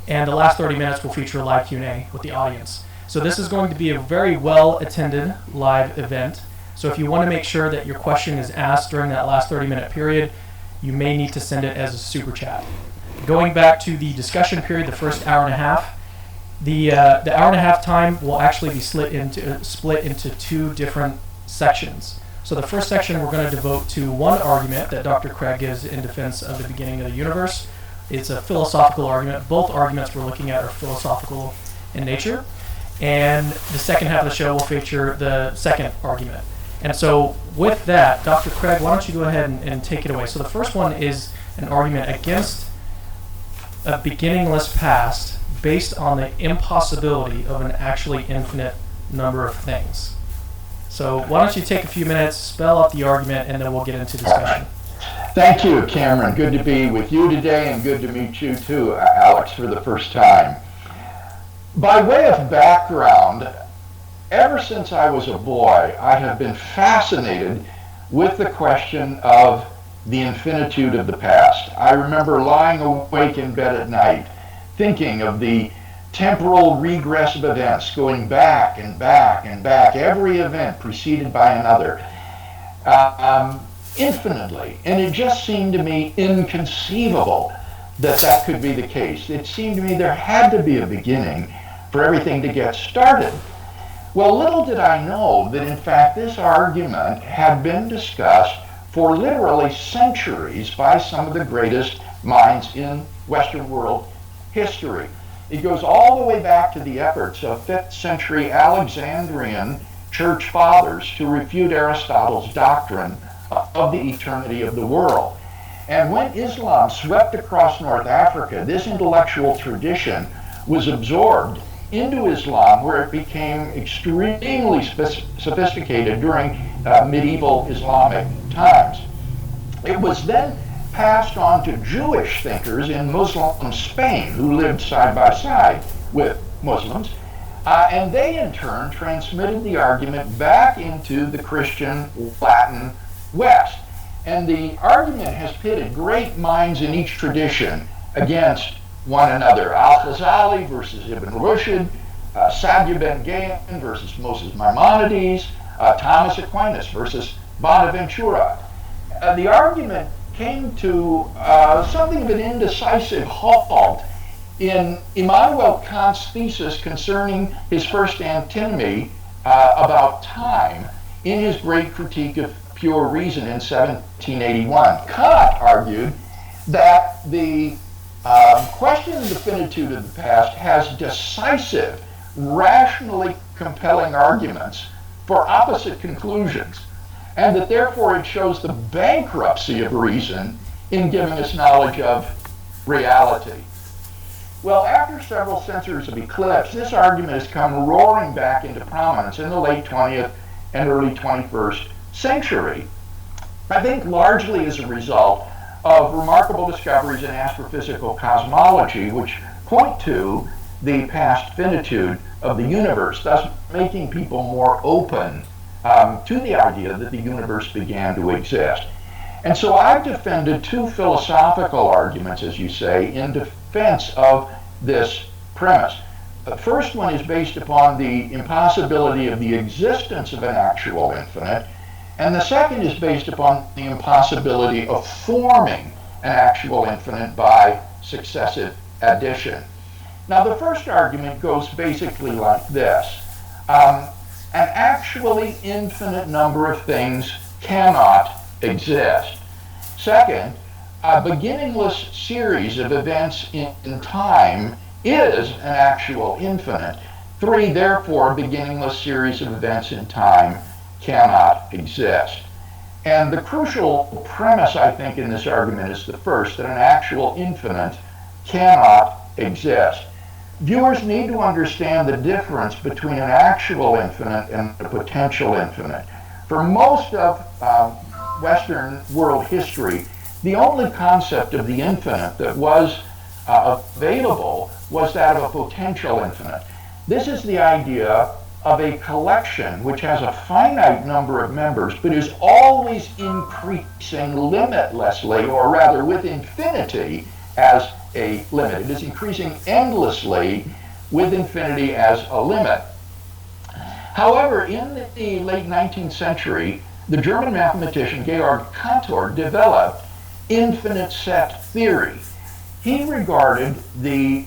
and the last 30 minutes will feature a live Q&A with the audience. So this is going to be a very well-attended live event. So if you want to make sure that your question is asked during that last 30-minute period, you may need to send it as a super chat. Going back to the discussion period, the first hour and a half, the hour and a half time will actually be split into two different sections. So the first section we're going to devote to one argument that Dr. Craig gives in defense of the beginning of the universe. It's a philosophical argument. Both arguments we're looking at are philosophical in nature. And the second half of the show will feature the second argument. And so with that, Dr. Craig, why don't you go ahead and take it away. So the first one is an argument against a beginningless past based on the impossibility of an actually infinite number of things. So why don't you take a few minutes, spell out the argument, and then we'll get into discussion. Thank you, Cameron. Good to be with you today, and good to meet you too, Alex, for the first time. By way of background, ever since I was a boy, I have been fascinated with the question of the infinitude of the past. I remember lying awake in bed at night, thinking of the temporal regress of events, going back and back and back, every event preceded by another, infinitely. And it just seemed to me inconceivable that that could be the case. It seemed to me there had to be a beginning for everything to get started. Well, little did I know that in fact this argument had been discussed for literally centuries by some of the greatest minds in Western world history. It goes all the way back to the efforts of 5th century Alexandrian church fathers to refute Aristotle's doctrine of the eternity of the world. And when Islam swept across North Africa, this intellectual tradition was absorbed into Islam, where it became extremely sophisticated during medieval Islamic times. It was then passed on to Jewish thinkers in Muslim Spain, who lived side by side with Muslims, and they in turn transmitted the argument back into the Christian Latin West. And the argument has pitted great minds in each tradition against one another. Al-Ghazali versus Ibn Rushd, Sa'd ben Ghayan versus Moses Maimonides, Thomas Aquinas versus Bonaventura. The argument came to something of an indecisive halt in Immanuel Kant's thesis concerning his first antinomy about time in his great critique of pure reason in 1781. Kant argued that the question of the finitude of the past has decisive, rationally compelling arguments for opposite conclusions, and that therefore it shows the bankruptcy of reason in giving us knowledge of reality. Well, after several centuries of eclipse, this argument has come roaring back into prominence in the late 20th and early 21st century, I think largely as a result of remarkable discoveries in astrophysical cosmology, which point to the past finitude of the universe, thus making people more open to the idea that the universe began to exist. And so I've defended two philosophical arguments, as you say, in defense of this premise. The first one is based upon the impossibility of the existence of an actual infinite, and the second is based upon the impossibility of forming an actual infinite by successive addition. Now, the first argument goes basically like this. An actually infinite number of things cannot exist. Second, a beginningless series of events in time is an actual infinite. Three, therefore, a beginningless series of events in time cannot exist. And the crucial premise, I think, in this argument is the first, that an actual infinite cannot exist. Viewers need to understand the difference between an actual infinite and a potential infinite. For most of Western world history, the only concept of the infinite that was available was that of a potential infinite. This is the idea of a collection which has a finite number of members but is always increasing limitlessly, or rather with infinity, as a limit. It is increasing endlessly with infinity as a limit. However, in the late 19th century, the German mathematician Georg Cantor developed infinite set theory. He regarded the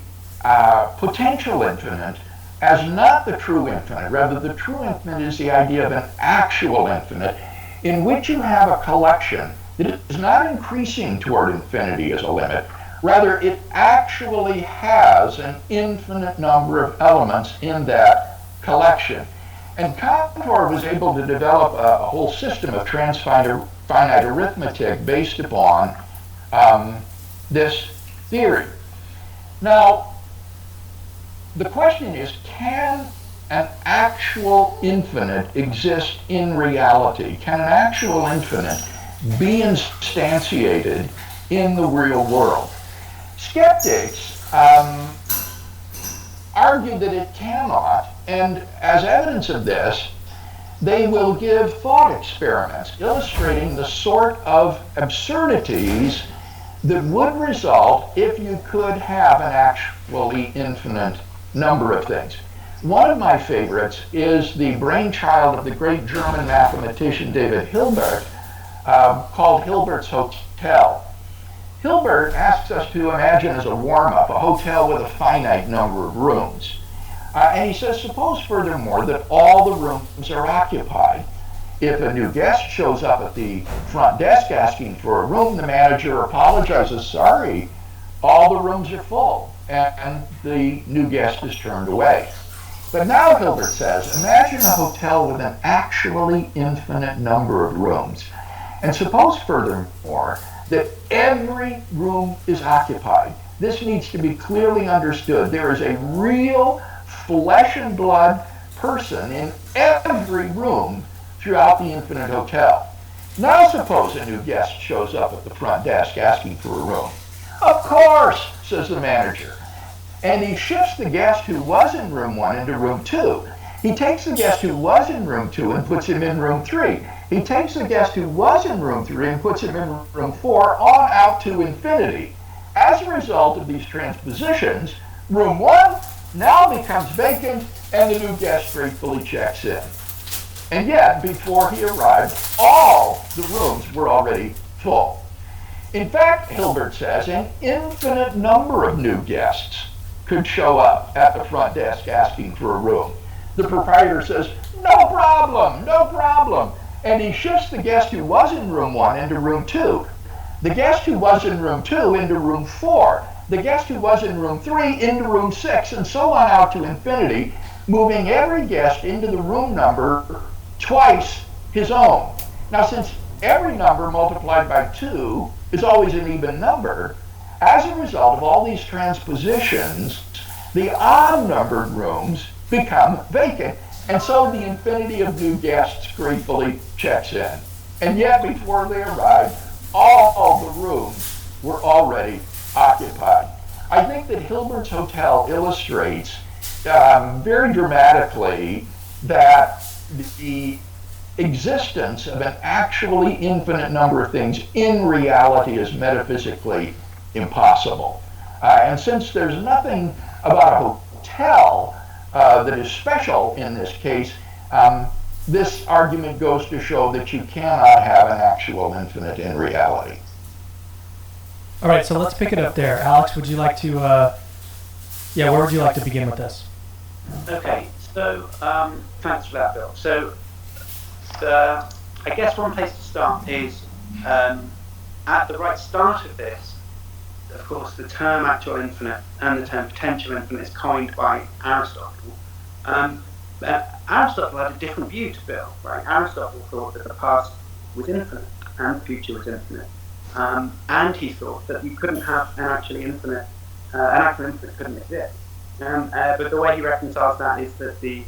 potential infinite as not the true infinite. Rather, the true infinite is the idea of an actual infinite in which you have a collection that is not increasing toward infinity as a limit. Rather, it actually has an infinite number of elements in that collection. And Cantor was able to develop a whole system of finite arithmetic based upon this theory. Now, the question is, can an actual infinite exist in reality? Can an actual infinite be instantiated in the real world? Skeptics argue that it cannot, and as evidence of this, they will give thought experiments illustrating the sort of absurdities that would result if you could have an actually infinite number of things. One of my favorites is the brainchild of the great German mathematician David Hilbert, called Hilbert's Hotel. Hilbert asks us to imagine as a warm-up a hotel with a finite number of rooms. And he says, suppose furthermore that all the rooms are occupied. If a new guest shows up at the front desk asking for a room, the manager apologizes, sorry, all the rooms are full, and the new guest is turned away. But now, Hilbert says, imagine a hotel with an actually infinite number of rooms. And suppose furthermore that every room is occupied. This needs to be clearly understood. There is a real flesh and blood person in every room throughout the infinite hotel. Now suppose a new guest shows up at the front desk asking for a room. Of course, says the manager. And he shifts the guest who was in room 1 into room 2. He takes the guest who was in room 2 and puts him in room 3. He takes the guest who was in room 3 and puts him in room 4 on out to infinity. As a result of these transpositions, room 1 now becomes vacant and the new guest gratefully checks in. And yet, before he arrived, all the rooms were already full. In fact, Hilbert says, an infinite number of new guests could show up at the front desk asking for a room. The proprietor says, no problem, no problem. And he shifts the guest who was in room 1 into room 2. The guest who was in room 2 into room 4. The guest who was in room 3 into room 6, and so on out to infinity, moving every guest into the room number twice his own. Now, since every number multiplied by 2 is always an even number, as a result of all these transpositions, the odd-numbered rooms become vacant, and so the infinity of new guests gratefully checks in. And yet, before they arrived, all the rooms were already occupied. I think that Hilbert's Hotel illustrates very dramatically that the existence of an actually infinite number of things in reality is metaphysically impossible. And since there's nothing about a hotel that is special in this case, this argument goes to show that you cannot have an actual infinite in reality. All right, so let's pick it up there. Alex, would you like to, where would you like to begin with this? Okay, so thanks for that, Bill. So I guess one place to start is at the right start of this, of course, the term actual infinite and the term potential infinite is coined by Aristotle. Aristotle had a different view to Bill, right? Aristotle thought that the past was infinite and the future was infinite. And he thought that you couldn't have an actual infinite couldn't exist. But the way he reconciles that is that the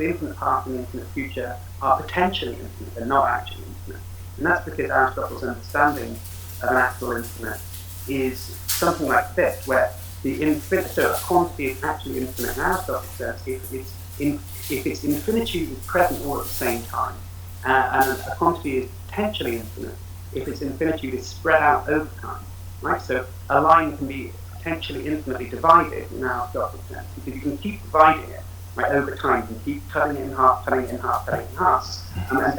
infinite past and the infinite future are potentially infinite, they're not actually infinite. And that's because Aristotle's understanding of an actual infinite is something like this, where so a quantity is actually infinite. And Aristotle says if its infinitude is present all at the same time, and a quantity is potentially infinite if its infinitude is spread out over time. right? So a line can be potentially infinitely divided in Aristotle's sense, because you can keep dividing it, right, over time. You can keep cutting it in half, cutting it in half, cutting it in half. And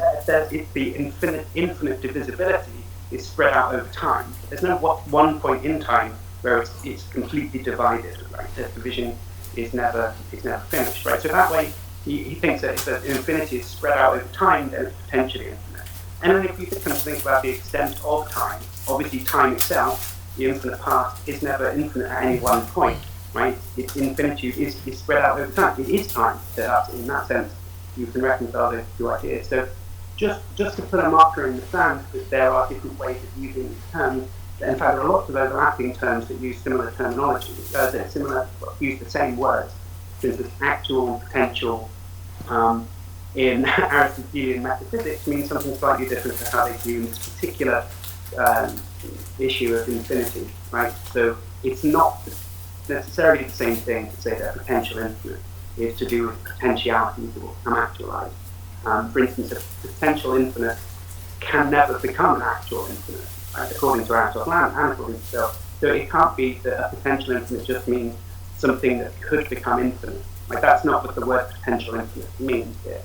if the infinite divisibility is spread out over time, there's no one point in time where it's completely divided, right? The division is never finished, right? So that way, he thinks that if the infinity is spread out over time, then it's potentially infinite. And then if you kind of think about the extent of time, obviously time itself, the infinite past, is never infinite at any one point, right? Its infinitude is spread out over time. It is time. So in that sense, you can reconcile those two ideas. So just to put a marker in the sand that there are different ways of using these terms. In fact, there are lots of overlapping terms that use similar terminology. Use the same words. For instance, actual and potential in Aristotelian metaphysics means something slightly different to how they view this particular issue of infinity, right? So it's not necessarily the same thing to say that potential infinite is to do with potentialities or become actualized. For instance, a potential infinite can never become an actual infinite, right? According to Aristotle and according to Bill. So it can't be that a potential infinite just means something that could become infinite. Like, that's not what the word potential infinite means here.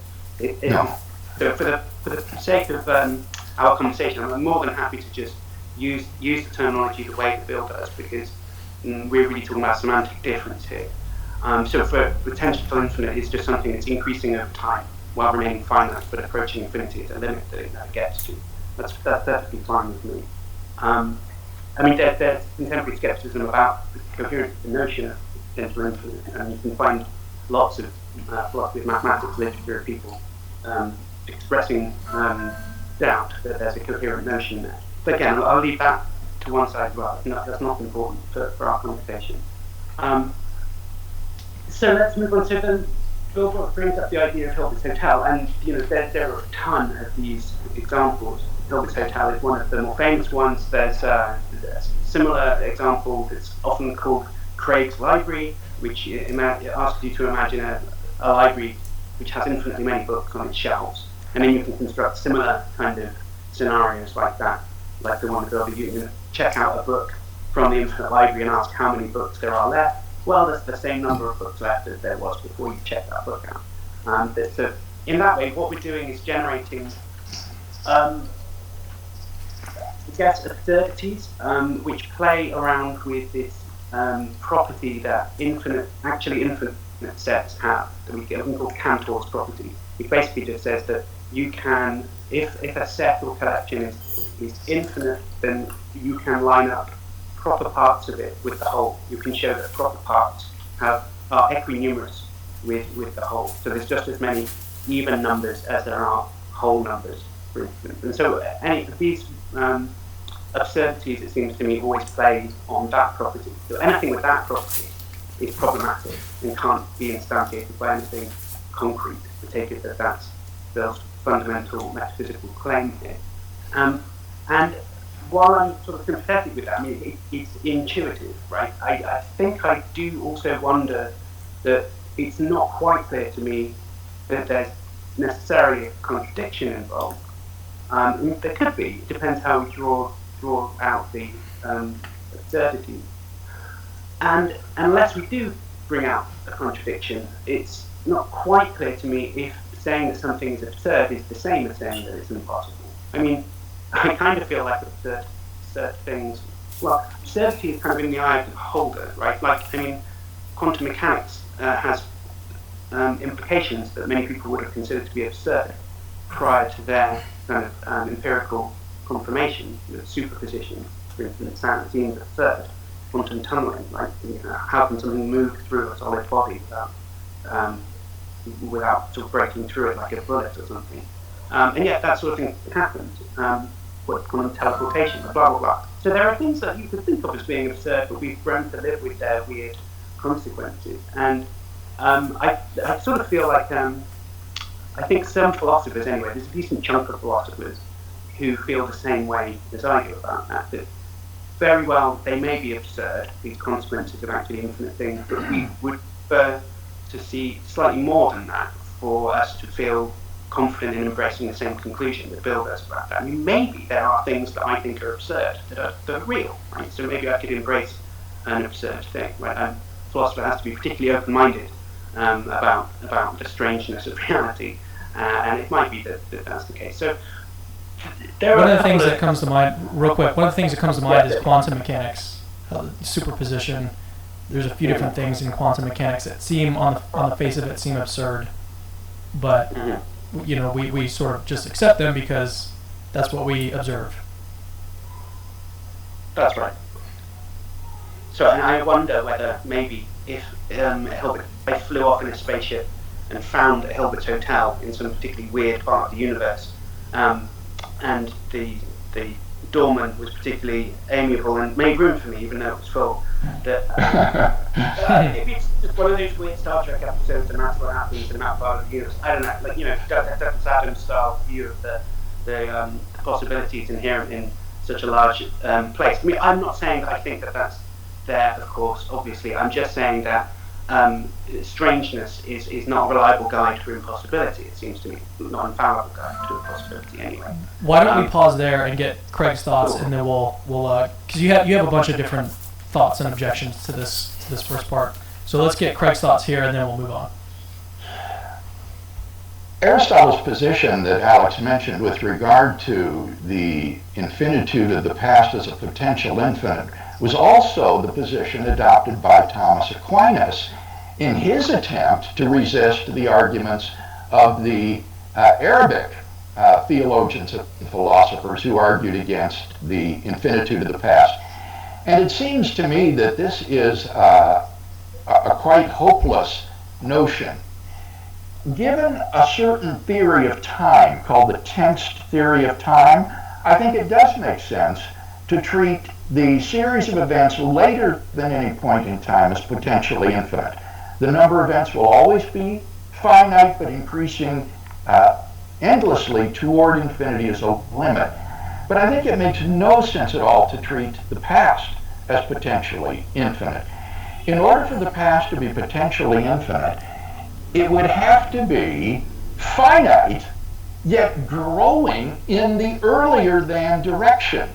No. So for the sake of our conversation, I'm more than happy to just use the terminology the way that Bill does, because we're really talking about semantic difference here. So for potential infinite is just something that's increasing over time while remaining finite, but approaching infinity is a limit that it gets to. That's perfectly fine with me. I mean, there's contemporary skepticism about the coherence of the notion of potential infinite, and you can find lots of philosophy of mathematics literature of people expressing doubt that there's a coherent notion there. But again, I'll leave that to one side as well. That's not important for our conversation. So let's move on. So then Bill brings up the idea of Hilbert's Hotel, and there are a ton of these examples. Hilbert's Hotel is one of the more famous ones. There's a similar example that's often called Craig's Library, which asks you to imagine a library which has infinitely many books on its shelves, and then you can construct similar kind of scenarios like that, like the one that Bill, you can check out a book from the infinite library and ask how many books there are left. Well, there's the same number of books left as there was before you checked that book out. So in that way, what we're doing is generating absurdities, which play around with this property that infinite sets have, that we call Cantor's property. It basically just says that you can, if a set or collection is infinite, then you can line up proper parts of it with the whole. You can show that proper parts are equinumerous with the whole. So there's just as many even numbers as there are whole numbers, for instance. And so any of these absurdities, it seems to me, always play on that property. So anything with that property is problematic and can't be instantiated by anything concrete. To take it that that's Bill's fundamental metaphysical claim here. And while I'm sort of sympathetic with that, I mean, it's intuitive, right? I think I do also wonder that it's not quite clear to me that there's necessarily a contradiction involved. There could be. It depends how we draw out the absurdity. And unless we do bring out a contradiction, it's not quite clear to me if saying that something is absurd is the same as saying that it's impossible. I mean, I kind of feel like absurd things. Well, absurdity is kind of in the eye of the beholder, right? Like, I mean, quantum mechanics has implications that many people would have considered to be absurd prior to their kind of empirical confirmation. Superposition, for instance, seems absurd. Quantum tunneling, right? How can something move through a solid body without sort of breaking through it like a bullet or something? And yet that sort of thing happens. What's called teleportation, blah, blah, blah. So there are things that you could think of as being absurd, but we've grown to live with their weird consequences. And I sort of feel like, I think some philosophers anyway, there's a decent chunk of philosophers who feel the same way as I do about that very well, they may be absurd, these consequences of actually infinite things, but we would prefer to see slightly more than that for us to feel confident in embracing the same conclusion that Bill does about that. I mean, maybe there are things that I think are absurd that are real, right? So maybe I could embrace an absurd thing, right? A philosopher has to be particularly open-minded about the strangeness of reality, and it might be that that's the case. So one of the things that comes to mind, real quick, one of the things that comes to mind is quantum mechanics, superposition. There's a few different things in quantum mechanics that seem, on the face of it, seem absurd, but we sort of just accept them because that's what we observe. That's right. So, and I wonder whether maybe if I flew off in a spaceship and found a Hilbert's Hotel in some particularly weird part of the universe, and the doorman was particularly amiable and made room for me even though it was full, that it's just one of those weird Star Trek episodes, and that's what happens in that part of the universe. I don't know, like, Douglas Adams style view of the possibilities inherent in such a large place. I mean, I'm not saying that I think that that's there, of course, obviously. I'm just saying that strangeness is not a reliable guide to impossibility. It seems to me not an infallible guide to impossibility anyway. Why don't we pause there and get Craig's thoughts, and then we'll because you have a bunch of different thoughts and objections to this first part. So let's get Craig's thoughts here, and then we'll move on. Aristotle's position that Alex mentioned with regard to the infinitude of the past as a potential infinite was also the position adopted by Thomas Aquinas in his attempt to resist the arguments of the Arabic theologians and philosophers who argued against the infinitude of the past. And it seems to me that this is a quite hopeless notion. Given a certain theory of time called the tensed theory of time, I think it does make sense to treat the series of events later than any point in time as potentially infinite. The number of events will always be finite, but increasing endlessly toward infinity as a limit. But I think it makes no sense at all to treat the past as potentially infinite. In order for the past to be potentially infinite, it would have to be finite, yet growing in the earlier than direction.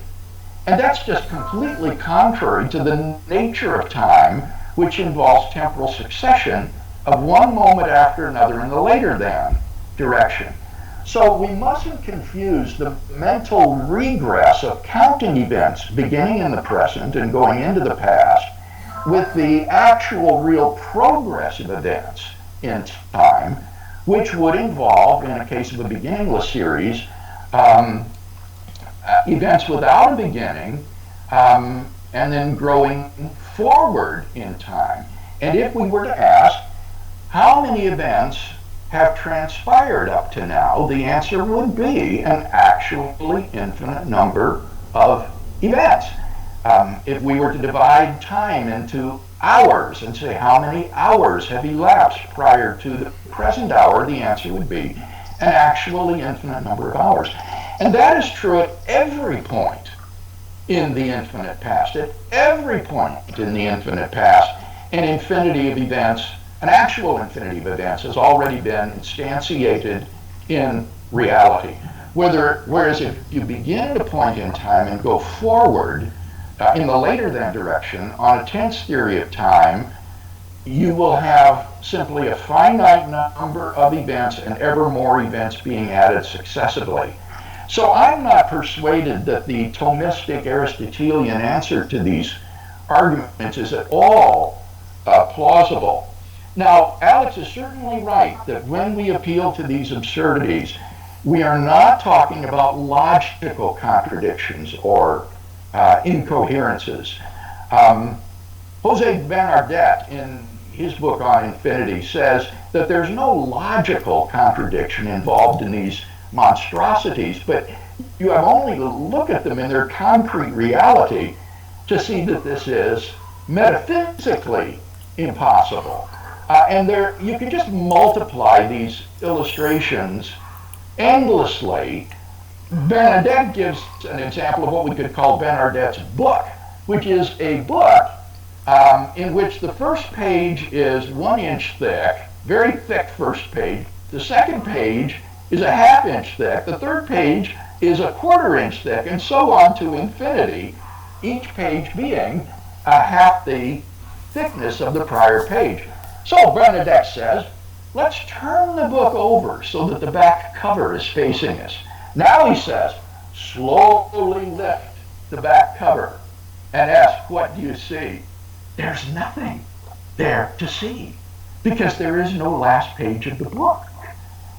And that's just completely contrary to the nature of time, which involves temporal succession of one moment after another in the later than direction. So we mustn't confuse the mental regress of counting events beginning in the present and going into the past with the actual real progress of events in time, which would involve, in a case of a beginningless series, events without a beginning, and then growing forward in time. And if we were to ask, how many events have transpired up to now, the answer would be an actually infinite number of events. If we were to divide time into hours and say how many hours have elapsed prior to the present hour, the answer would be an actually infinite number of hours. And that is true at every point in the infinite past. At every point in the infinite past, an infinity of events, an actual infinity of events, has already been instantiated in reality. Whereas if you begin at a point in time and go forward in the later than direction on a tense theory of time, you will have simply a finite number of events and ever more events being added successively. So I'm not persuaded that the Thomistic Aristotelian answer to these arguments is at all plausible. Now, Alex is certainly right that when we appeal to these absurdities, we are not talking about logical contradictions or incoherences. Jose Bernardet, in his book on infinity, says that there's no logical contradiction involved in these monstrosities, but you have only to look at them in their concrete reality to see that this is metaphysically impossible. And you can just multiply these illustrations endlessly. Bernadette gives an example of what we could call Bernadette's book, which is a book in which the first page is 1 inch thick, very thick first page. The second page is a half-inch thick, the third page is a quarter-inch thick, and so on to infinity, each page being half the thickness of the prior page. So Bernadette says, let's turn the book over so that the back cover is facing us. Now he says, slowly lift the back cover and ask, what do you see? There's nothing there to see because there is no last page of the book.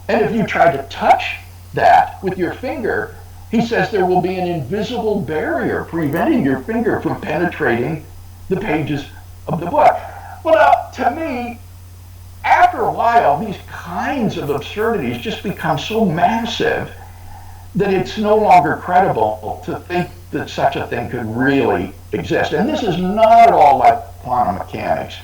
And if you try to touch that with your finger, he says there will be an invisible barrier preventing your finger from penetrating the pages of the book. Well, now, to me, after a while, these kinds of absurdities just become so massive that it's no longer credible to think that such a thing could really exist. And this is not at all like quantum mechanics.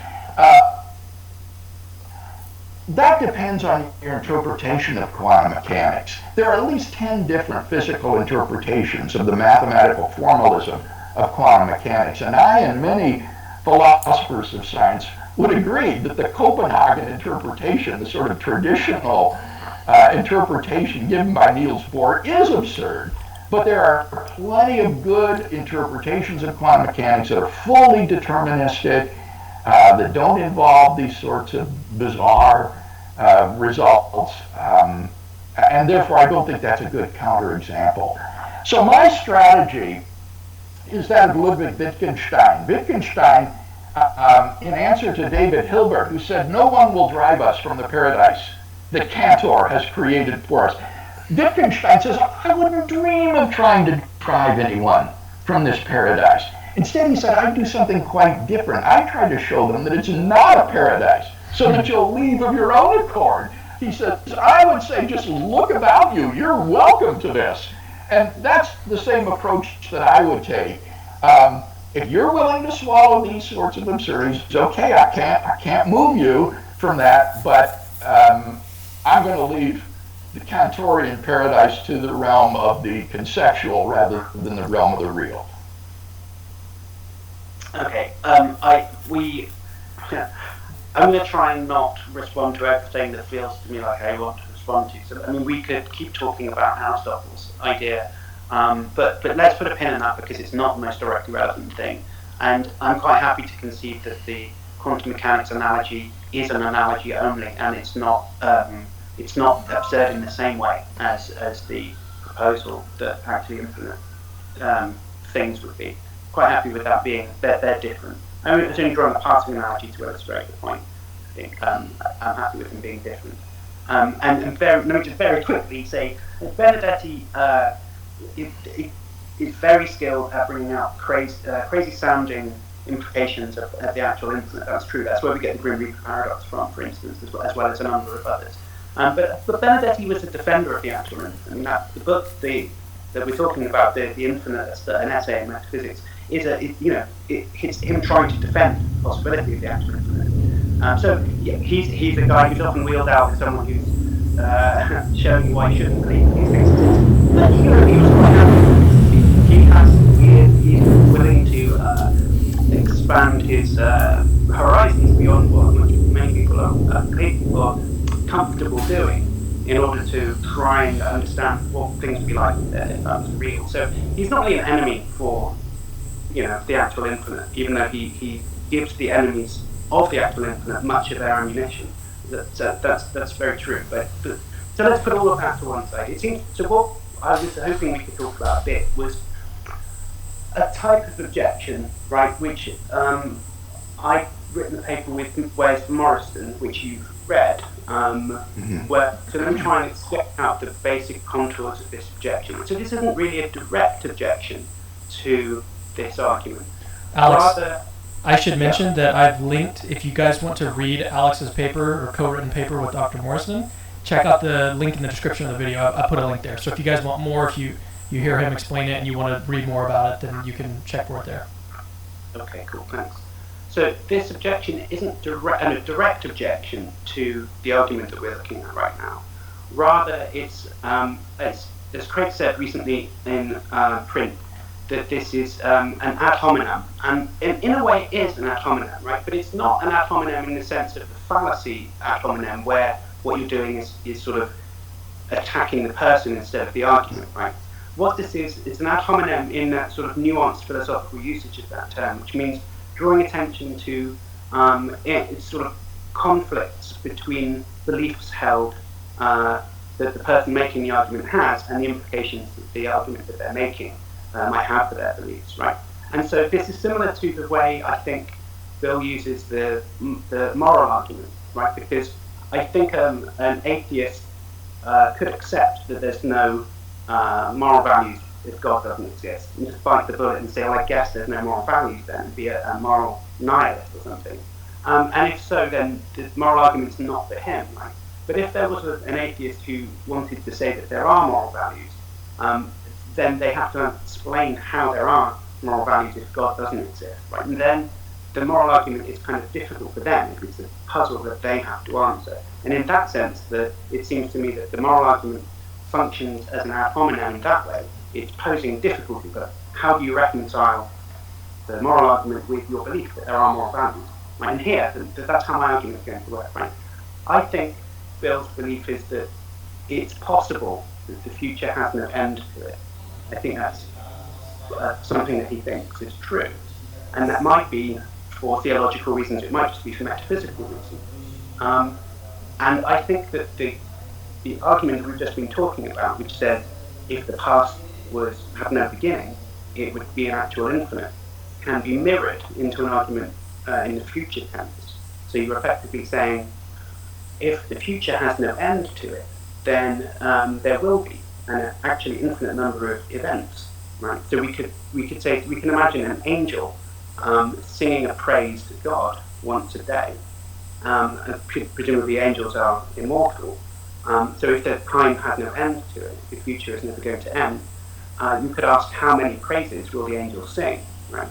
That depends on your interpretation of quantum mechanics. There are at least 10 different physical interpretations of the mathematical formalism of quantum mechanics, and I and many philosophers of science would agree that the Copenhagen interpretation, the sort of traditional interpretation given by Niels Bohr, is absurd. But there are plenty of good interpretations of quantum mechanics that are fully deterministic, that don't involve these sorts of bizarre results, and therefore I don't think that's a good counterexample. So my strategy is that of Ludwig Wittgenstein. Wittgenstein, in answer to David Hilbert, who said, no one will drive us from the paradise that Cantor has created for us. Wittgenstein says, I wouldn't dream of trying to drive anyone from this paradise. Instead, he said, I'd do something quite different. I try to show them that it's not a paradise, so that you'll leave of your own accord. He says, I would say, just look about you. You're welcome to this. And that's the same approach that I would take. If you're willing to swallow these sorts of absurdities, it's okay. I can't move you from that, but I'm going to leave the Cantorian paradise to the realm of the conceptual rather than the realm of the real. Okay, I'm going to try and not respond to everything that feels to me like I want to respond to. So, I mean, we could keep talking about Aristotle's idea, but let's put a pin in that because it's not the most directly relevant thing. And I'm quite happy to concede that the quantum mechanics analogy is an analogy only, and it's not absurd in the same way as the proposal that actually infinite things would be. Quite happy with that being they're different. I was only drawing a passing analogy to illustrate the point. I think I'm happy with them being different. And let me just very quickly say that Benedetti is very skilled at bringing out crazy sounding implications of the actual infinite. That's true. That's where we get the Grim Reaper paradox from, for instance, as well as a number of others. But Benedetti was a defender of the actual infinite. I mean, the book that we're talking about, the infinite, an essay in metaphysics, it's him trying to defend the possibility of the actual infinite. So yeah, he's a guy who's often wheeled out as someone who's showing you why you shouldn't believe these things. But he was quite happy. He's willing to expand his horizons beyond what many people are comfortable doing in order to try and understand what things would be like if that was real. So he's not really an enemy for the actual infinite, even though he gives the enemies of the actual infinite much of their ammunition. That's very true. But so let's put all of that to one side. It seems so. What I was hoping we could talk about a bit was a type of objection, right? Which I've written a paper with Wes Morrison, which you've read. Where so let me try and sketch out the basic contours of this objection. So this isn't really a direct objection to this argument. Alex, I should mention that I've linked, if you guys want to read Alex's paper or co-written paper with Dr. Morrison, check out the link in the description of the video. I put a link there. So if you guys want more, if you hear him explain it and you want to read more about it, then you can check for it there. Okay, cool, thanks. So this objection isn't a direct objection to the argument that we're looking at right now. Rather, it's as Craig said recently in print, that this is an ad hominem, and in a way it is an ad hominem, right? But it's not an ad hominem in the sense of the fallacy ad hominem, where what you're doing is sort of attacking the person instead of the argument, right? What this is, it's an ad hominem in that sort of nuanced philosophical usage of that term, which means drawing attention to it's sort of conflicts between beliefs held that the person making the argument has and the implications that the argument that they're making might have for their beliefs, right? And so this is similar to the way I think Bill uses the moral argument, right? Because I think an atheist could accept that there's no moral values if God doesn't exist, and just bite the bullet and say, well, I guess there's no moral values then, and be a moral nihilist or something. And if so, then the moral argument's not for him, right? But if there was an atheist who wanted to say that there are moral values, then they have to explain how there are moral values if God doesn't exist, right? And then the moral argument is kind of difficult for them. It's a puzzle that they have to answer. And in that sense, it seems to me that the moral argument functions as an ad hominem in that way. It's posing difficulty, but how do you reconcile the moral argument with your belief that there are moral values? Right? And here, that's how my argument is going to work. Right? I think Bill's belief is that it's possible that the future has no end to it. I think that's something that he thinks is true. And that might be for theological reasons, it might just be for metaphysical reasons. And I think that the argument we've just been talking about, which says if the past had no beginning, it would be an actual infinite, can be mirrored into an argument in the future tense. So you're effectively saying, if the future has no end to it, then there will be an actually infinite number of events, right? So we could say, we can imagine an angel singing a praise to God once a day. Presumably angels are immortal. So if the time has no end to it, the future is never going to end, you could ask how many praises will the angels sing, right?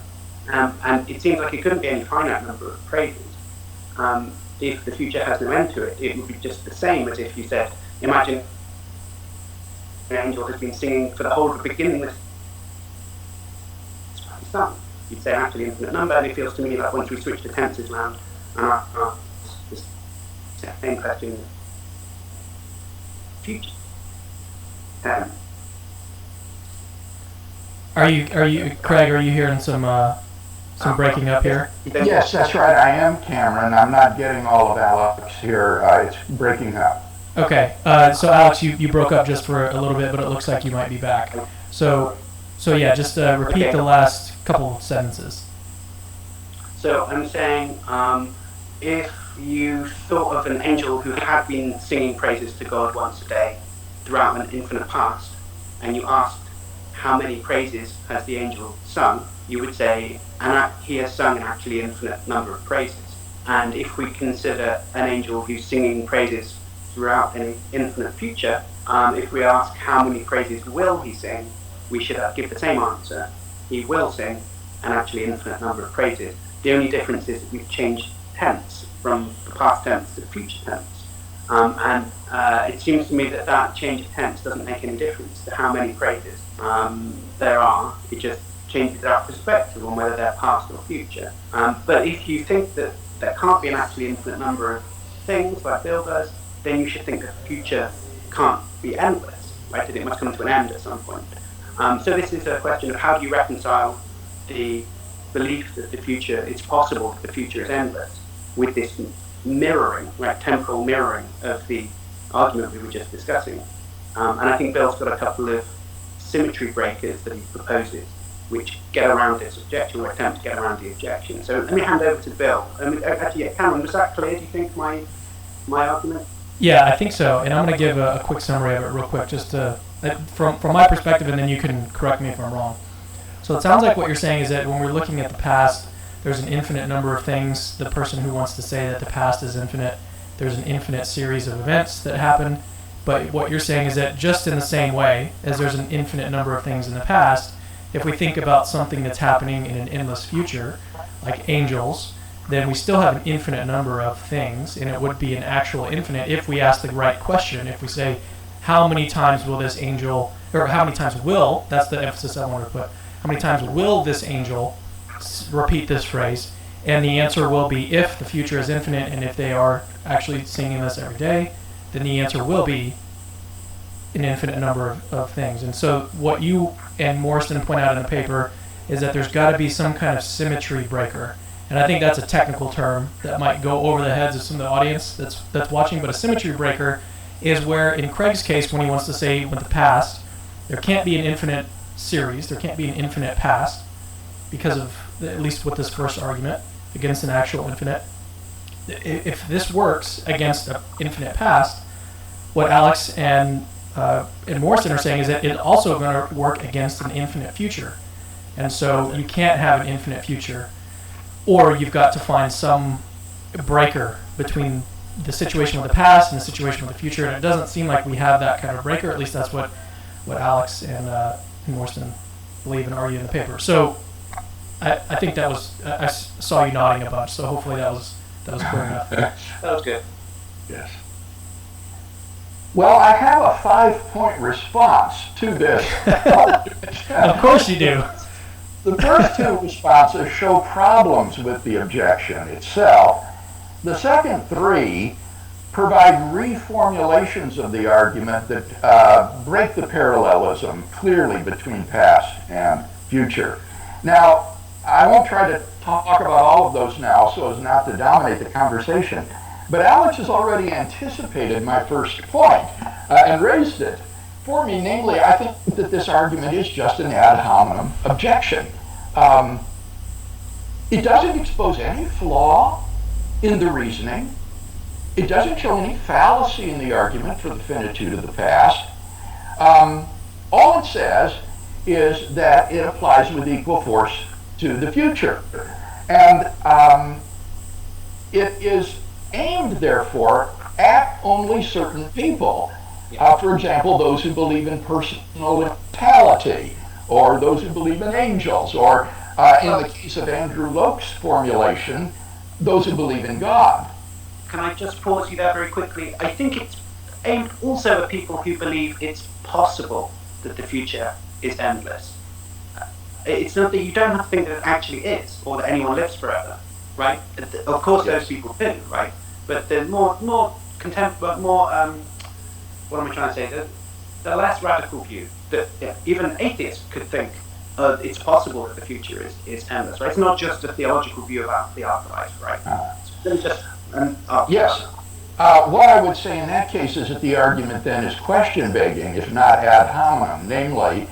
And it seems like it couldn't be any finite number of praises. If the future has no end to it, it would be just the same as if you said, imagine an angel has been singing for the whole of the beginningless sun. You'd say actually infinite number, and it feels to me like once we switch the tenses around and ask the same question, future. Are you, Craig? Are you hearing some breaking up here? Yes, that's right. I am, Cameron. I'm not getting all of Alex here. It's breaking up. Okay. So Alex, you broke up just for a little bit, but it looks like you might be back. So yeah, just repeat the last couple of sentences. So I'm saying, if you thought of an angel who had been singing praises to God once a day throughout an infinite past, and you asked how many praises has the angel sung, you would say, he has sung an actually infinite number of praises. And if we consider an angel who's singing praises throughout an infinite future, if we ask how many praises will he sing, we should give the same answer. He will sing an actually infinite number of praises. The only difference is that we've changed tense from the past tense to the future tense. And it seems to me that change of tense doesn't make any difference to how many praises there are. It just changes our perspective on whether they're past or future. But if you think that there can't be an actually infinite number of things like Bill does, then you should think that the future can't be endless, right? That it must come to an end at some point. So this is a question of how do you reconcile the belief that it's possible that the future is endless with this mirroring, right, temporal mirroring of the argument we were just discussing. And I think Bill's got a couple of symmetry breakers that he proposes which get around this objection or attempt to get around the objection. So let me hand over to Bill. Actually, Cameron, was that clear, do you think, my argument? Yeah, I think so. And I'm going to give a quick summary of it real quick, just from my perspective, and then you can correct me if I'm wrong. So it sounds like what you're saying is that when we're looking at the past, there's an infinite number of things. The person who wants to say that the past is infinite, there's an infinite series of events that happen. But what you're saying is that just in the same way as there's an infinite number of things in the past, if we think about something that's happening in an endless future, like angels, then we still have an infinite number of things, and it would be an actual infinite if we ask the right question. If we say, how many times will this angel, or how many times will, that's the emphasis I want to put, how many times will this angel repeat this phrase? And the answer will be if the future is infinite, and if they are actually singing this every day, then the answer will be an infinite number of things. And so what you and Morrison point out in the paper is that there's got to be some kind of symmetry breaker. And I think that's a technical term that might go over the heads of some of the audience that's watching, but a symmetry breaker is where, in Craig's case, when he wants to say with the past, there can't be an infinite series, there can't be an infinite past, because of, at least with this first argument, against an actual infinite. If this works against an infinite past, what Alex and Morrison are saying is that it's also going to work against an infinite future. And so you can't have an infinite future, or you've got to find some breaker between the situation with the past and the situation with the future, and it doesn't seem like we have that kind of breaker. At least that's what Alex and Morrison believe and argue in the paper. So I think that was, I saw you nodding a bunch, so hopefully that was clear enough. That was good. Yes. Well, I have a 5-point response to this. Of course you do. The first two responses show problems with the objection itself. The second three provide reformulations of the argument that break the parallelism clearly between past and future. Now, I won't try to talk about all of those now so as not to dominate the conversation, but Alex has already anticipated my first point and raised it for me. Namely, I think that this argument is just an ad hominem objection. It doesn't expose any flaw in the reasoning. It doesn't show any fallacy in the argument for the finitude of the past. All it says is that it applies with equal force to the future. And it is aimed, therefore, at only certain people. For example, those who believe in personal immortality, or those who believe in angels, or in the case of Andrew Loke's formulation, those who believe in God. Can I just pause you there very quickly? I think it's aimed also at people who believe it's possible that the future is endless. It's not that you don't have to think that it actually is, or that anyone lives forever, right? Of course, those people do, right? But the more what am I trying to say? The less radical view that even atheists could think it's possible that the future is endless, right? It's not just a theological view about the afterlife, right? It's just an afterlife. Yes. What I would say in that case is that the argument then is question begging, if not ad hominem. Namely,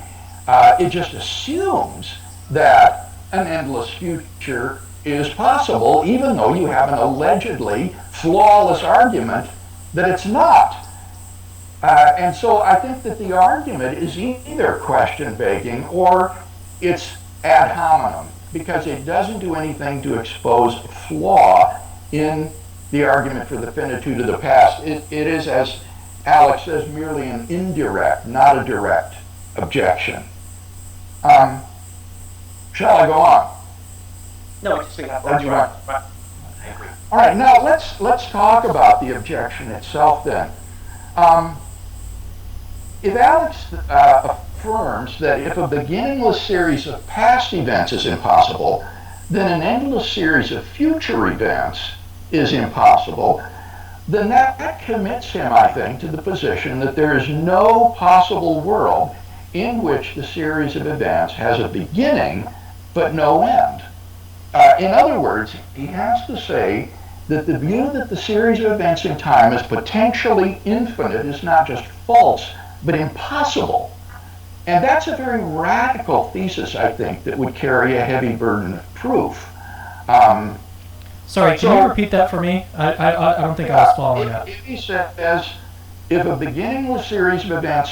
it just assumes that an endless future is possible, even though you have an allegedly flawless argument that it's not. And so I think that the argument is either question begging or it's ad hominem, because it doesn't do anything to expose flaw in the argument for the finitude of the past. It is, as Alex says, merely an indirect, not a direct objection. Shall I go on? No, I just think that's Right. right. I agree. All right, now let's talk about the objection itself then. If Alex affirms that if a beginningless series of past events is impossible, then an endless series of future events is impossible, then that commits him, I think, to the position that there is no possible world in which the series of events has a beginning but no end. In other words, he has to say that the view that the series of events in time is potentially infinite is not just false, but impossible. And that's a very radical thesis, I think, that would carry a heavy burden of proof. Sorry, can you repeat that for me? I don't think I was following that. If he says, if a beginningless series of events,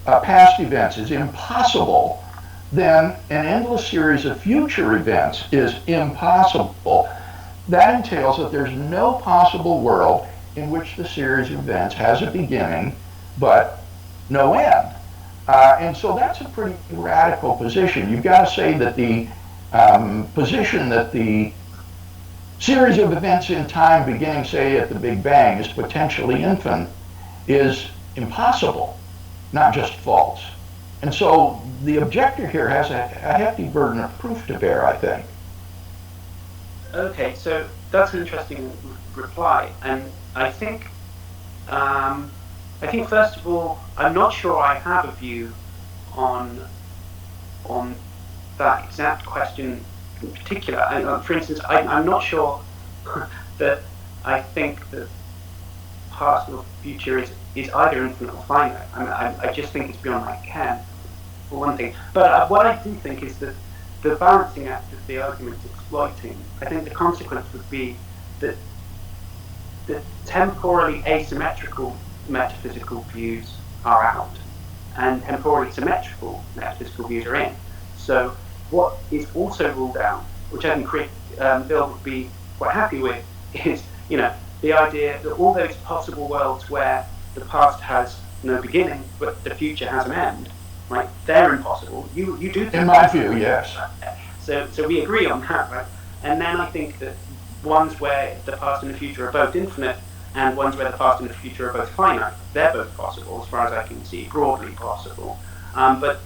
past events, is impossible, then an endless series of future events is impossible. That entails that there's no possible world in which the series of events has a beginning, but no end. And so that's a pretty radical position. You've got to say that the position that the series of events in time beginning, say, at the Big Bang is potentially infinite is impossible, not just false. And so the objector here has a hefty burden of proof to bear, I think. Okay, so that's an interesting reply, and I think I think first of all, I'm not sure I have a view on that exact question in particular. For instance, I'm not sure that I think that past or future is either infinite or finite. I just think it's beyond my ken, for one thing. But what I do think is that the balancing act of the argument exploiting, I think the consequence would be that the temporally asymmetrical metaphysical views are out, and temporally symmetrical metaphysical views are in. So what is also ruled out, which I think Bill would be quite happy with, is the idea that all those possible worlds where the past has no beginning but the future has an end, right? They're impossible. You do think in my view, yes. So we agree on that, right? And then I think that ones where the past and the future are both infinite, and ones where the past and the future are both finite, they're both possible, as far as I can see, broadly possible. But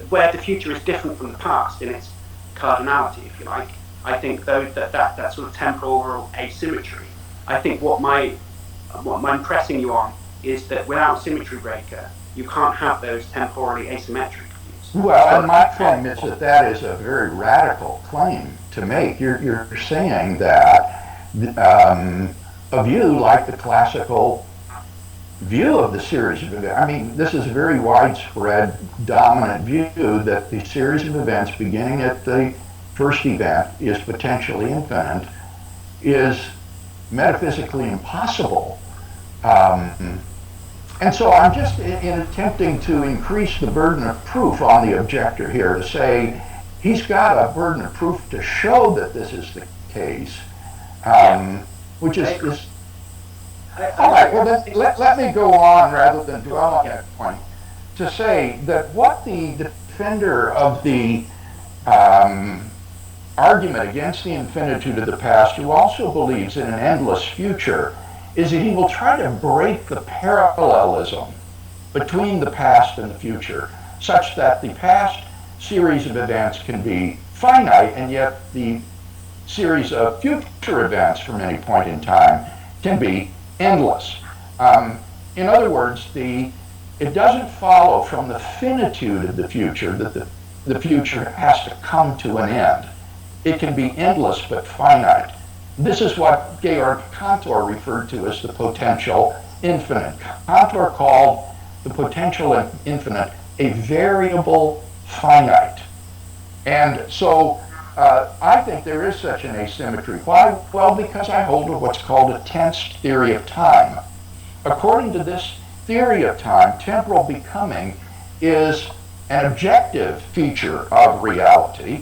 where the future is different from the past in its cardinality, if you like, I think that sort of temporal asymmetry. I think what I'm pressing you on is that without symmetry breaker, you can't have those temporally asymmetric views. Well, and my claim is that is a very radical claim to make. You're saying that a view like the classical view of the series of events, I mean, this is a very widespread, dominant view that the series of events beginning at the first event is potentially infinite, is metaphysically impossible. And so I'm just in attempting to increase the burden of proof on the objector here to say he's got a burden of proof to show that this is the case, which is all right. Well, let me go on rather than dwell on that point to say that what the defender of the argument against the infinitude of the past, who also believes in an endless future, is that he will try to break the parallelism between the past and the future, such that the past series of events can be finite, and yet the series of future events from any point in time can be endless. In other words, it doesn't follow from the finitude of the future that the future has to come to an end. It can be endless but finite. This is what Georg Cantor referred to as the potential infinite. Cantor called the potential infinite a variable finite. And so I think there is such an asymmetry. Why? Well, because I hold to what's called a tensed theory of time. According to this theory of time, temporal becoming is an objective feature of reality,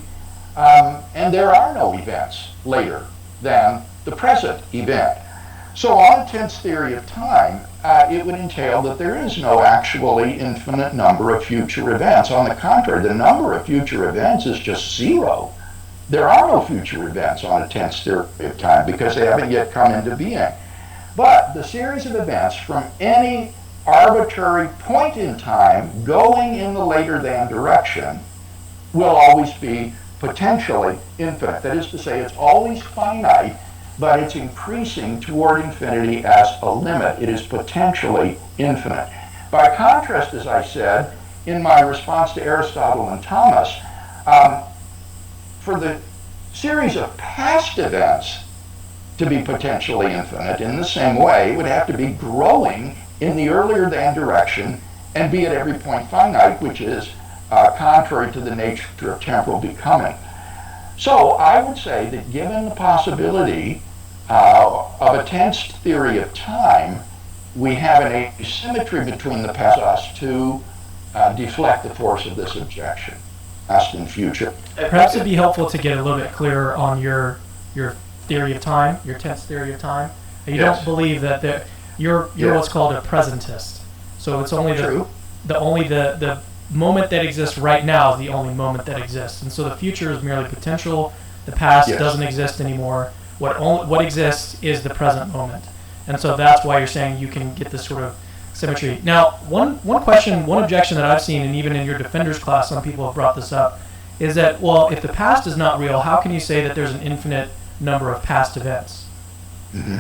and there are no events later than the present event. So on a tense theory of time, it would entail that there is no actually infinite number of future events. On the contrary, the number of future events is just zero. There are no future events on a tense theory of time because they haven't yet come into being. But the series of events from any arbitrary point in time going in the later than direction will always be potentially infinite. That is to say, it's always finite, but it's increasing toward infinity as a limit. It is potentially infinite. By contrast, as I said, in my response to Aristotle and Thomas, for the series of past events to be potentially infinite in the same way, it would have to be growing in the earlier than direction and be at every point finite, which is contrary to the nature of temporal becoming. So I would say that given the possibility of a tensed theory of time, we have an asymmetry between the past to deflect the force of this objection, past and future. Perhaps it'd be helpful to get a little bit clearer on your theory of time, your tense theory of time. You don't believe that you're what's called a presentist. So it's only the moment that exists right now is the only moment that exists, and so the future is merely potential. The past doesn't exist anymore. What exists is the present moment, and so that's why you're saying you can get this sort of symmetry. Now, one objection that I've seen, and even in your defenders class, some people have brought this up, is that, well, if the past is not real, how can you say that there's an infinite number of past events? Mm-hmm.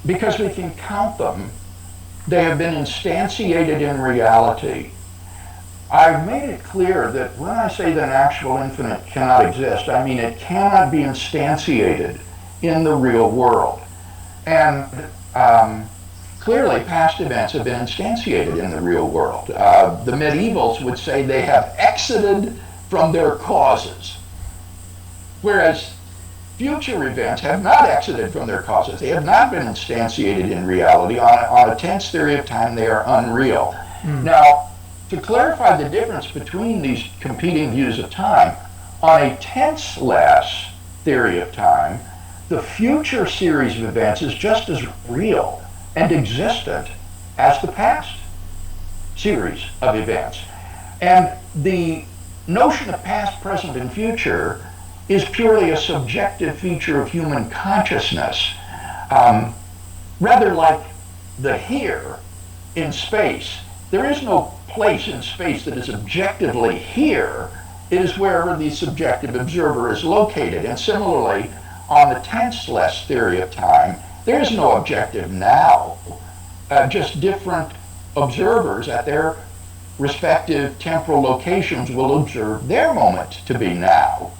because we can count them. They have been instantiated in reality. I've made it clear that when I say that an actual infinite cannot exist, I mean it cannot be instantiated in the real world. And clearly past events have been instantiated in the real world. The medievals would say they have exited from their causes, whereas future events have not exited from their causes. They have not been instantiated in reality. On a tense theory of time, they are unreal. Now, to clarify the difference between these competing views of time, on a tenseless theory of time, the future series of events is just as real and existent as the past series of events. And the notion of past, present, and future is purely a subjective feature of human consciousness, rather like the here in space. There is no place in space that is objectively here. It is wherever the subjective observer is located. And similarly, on the tenseless theory of time, there is no objective now. Just different observers at their respective temporal locations will observe their moment to be now.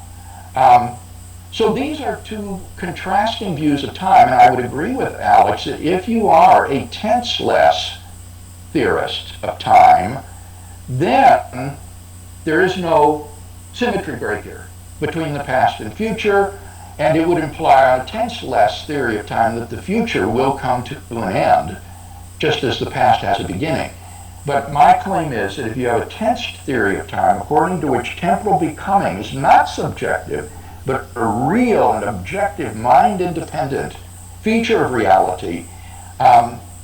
So these are two contrasting views of time, and I would agree with Alex that if you are a tenseless theorist of time, then there is no symmetry breaker between the past and future, and it would imply on a tenseless theory of time that the future will come to an end, just as the past has a beginning. But my claim is that if you have a tensed theory of time, according to which temporal becoming is not subjective, but a real and objective mind-independent feature of reality,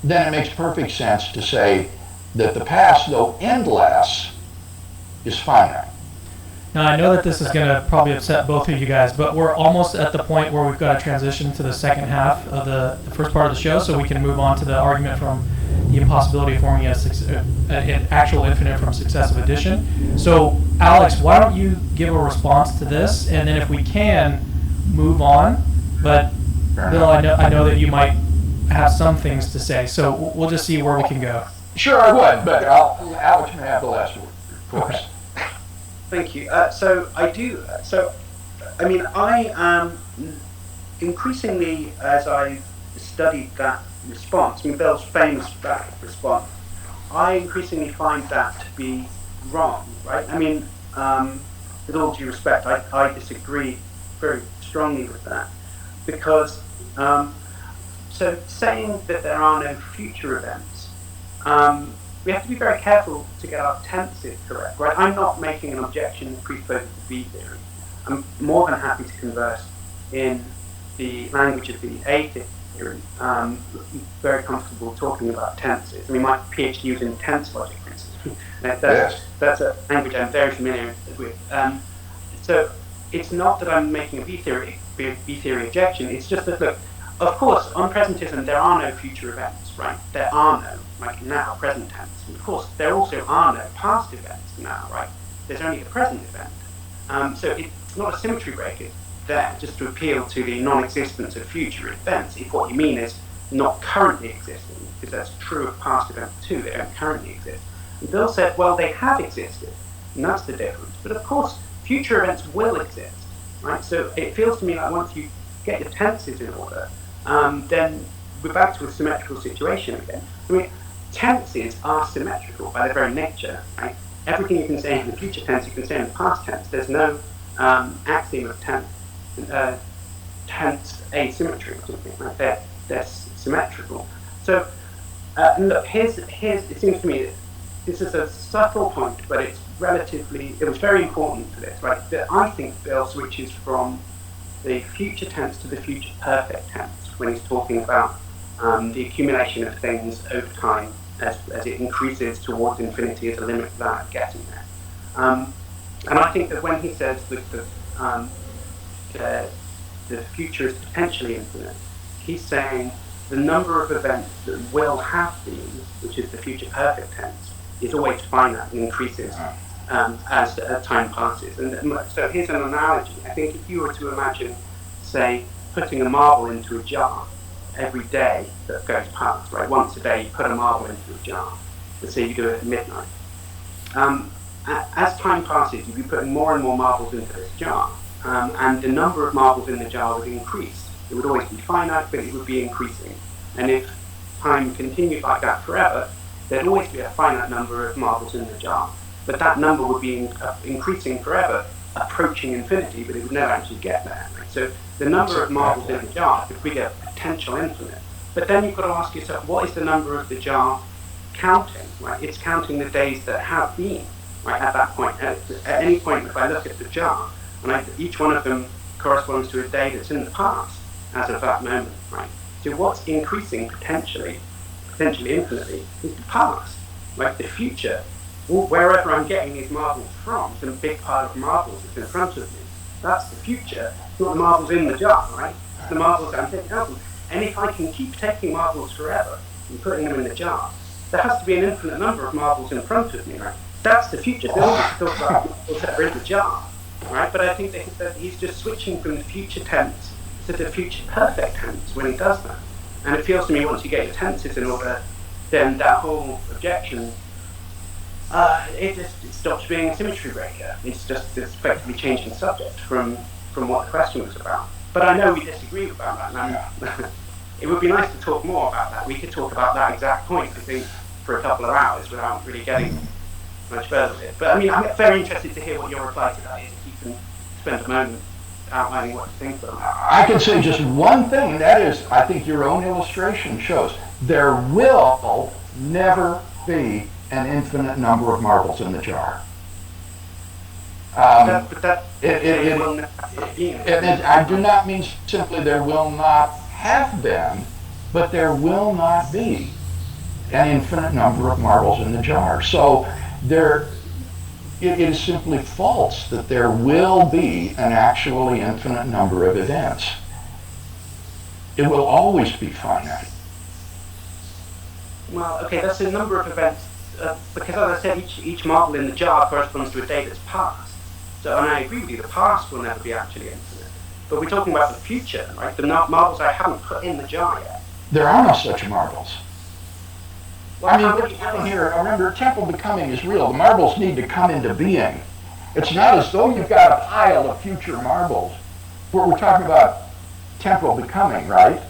then it makes perfect sense to say that the past, though endless, is finite. Now, I know that this is going to probably upset both of you guys, but we're almost at the point where we've got to transition to the second half of the first part of the show, so we can move on to the argument from the impossibility of forming an actual infinite from successive addition. So, Alex, why don't you give a response to this, and then if we can, move on. But, Bill, I know that you might have some things to say, so we'll just see where we can go. Sure, I would, but Alex may have the last word, of course. Okay. Thank you. I am increasingly, as I studied that response, Bill's famous back response, I increasingly find that to be wrong, right? With all due respect, I disagree very strongly with that, because so saying that there are no future events, we have to be very careful to get our tenses correct, right? I'm not making an objection presupposed to B theory. I'm more than happy to converse in the language of the A theory. Very comfortable talking about tenses. My PhD was in tense logic, for instance. That's a language I'm very familiar with. So it's not that I'm making a B theory objection. It's just that, look, of course, on presentism there are no future events, right? There are no, like now, present tense. And of course, there also are no past events now, right? There's only the present event. So it's not a symmetry breaker there, just to appeal to the non-existence of future events, if what you mean is not currently existing, because that's true of past events too, they don't currently exist. And Bill said, well, they have existed, and that's the difference. But of course, future events will exist, right? So it feels to me like once you get your tenses in order, then we're back to a symmetrical situation again. Tenses are symmetrical by their very nature, right? Everything you can say in the future tense, you can say in the past tense. There's no axiom of tense asymmetry or something like that. They're symmetrical. So, look, here's it seems to me that this is a subtle point, but it was very important for this, right? That I think Bill switches from the future tense to the future perfect tense when he's talking about the accumulation of things over time as it increases towards infinity as a limit without getting there. And I think that when he says that the future is potentially infinite, he's saying the number of events that will have been, which is the future perfect tense, is always finite and increases as time passes. And so here's an analogy. I think if you were to imagine, say, putting a marble into a jar, every day that goes past, right? Once a day you put a marble into a jar. Let's say you do it at midnight. As time passes, you'll be putting more and more marbles into this jar, and the number of marbles in the jar would increase. It would always be finite, but it would be increasing. And if time continued like that forever, there'd always be a finite number of marbles in the jar. But that number would be increasing forever, approaching infinity, but it would never actually get there. Right? So the number of marbles in the jar could be a potential infinite. But then you've got to ask yourself, what is the number of the jar counting? Right? It's counting the days that have been. Right, at that point, at any point, if I look at the jar, and each one of them corresponds to a day that's in the past as of that moment, right? So what's increasing potentially infinitely, is the past, right? The future, wherever I'm getting these marbles from, some big pile of marbles that's in front of me, that's the future, not the marbles in the jar, right? It's the marbles that I'm taking out. And if I can keep taking marbles forever and putting them in the jar, there has to be an infinite number of marbles in front of me, right? That's the future. They always talk about marbles that are in the jar, right? But I think that he's just switching from the future tense to the future perfect tense when he does that. And it feels to me, once you get your tenses in order, then that whole objection, it stops being a symmetry breaker. It's effectively changing subject from what the question was about. But I know we disagree about that. And it would be nice to talk more about that. We could talk about that exact point, I think, for a couple of hours without really getting much further with it. But I mean, I'm very interested to hear what your reply to that is, if you can spend a moment outlining what you think of that. I can say just one thing, and that is, I think your own illustration shows there will never be an infinite number of marbles in the jar. I do not mean simply there will not have been, but there will not be an infinite number of marbles in the jar. So it is simply false that there will be an actually infinite number of events. It will always be finite. Well, okay, that's a number of events, because as I said, each marble in the jar corresponds to a day that's passed. So, and I agree with you, the past will never be actually infinite. But we're talking about the future, right? The marbles I haven't put in the jar yet. There are no such marbles. Well, I mean, we're talking here, remember, temple becoming is real. The marbles need to come into being. It's not as though you've got a pile of future marbles. We're talking about temple becoming, right?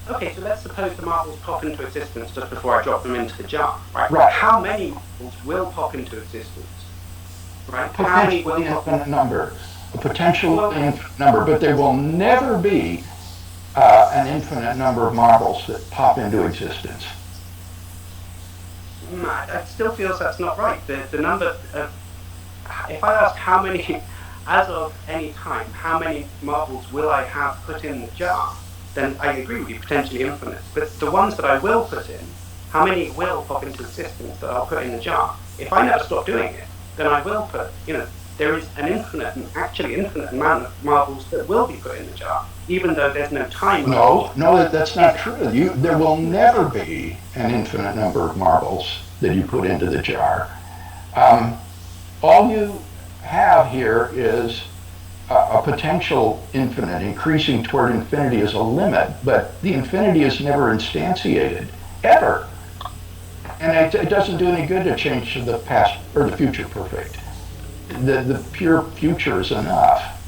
Okay, so let's suppose the marbles pop into existence just before I drop them into the jar, right? Right. How many marbles will pop into existence? Right? Potentially infinite number. A potential infinite number, but there will never be an infinite number of marbles that pop into existence. It still feels that's not right. The number of, if I ask how many, as of any time, how many marbles will I have put in the jar, then I agree with you, potentially infinite. But the ones that I will put in, how many will pop into existence that I'll put in the jar? If I never stop doing it, then I will put, there is an actually infinite amount of marbles that will be put in the jar, even though there's no time. No, that's not true. There will never be an infinite number of marbles that you put into the jar. All you have here is a potential infinite. Increasing toward infinity is a limit, but the infinity is never instantiated, ever. And it doesn't do any good to change to the past or the future perfect. The pure future is enough.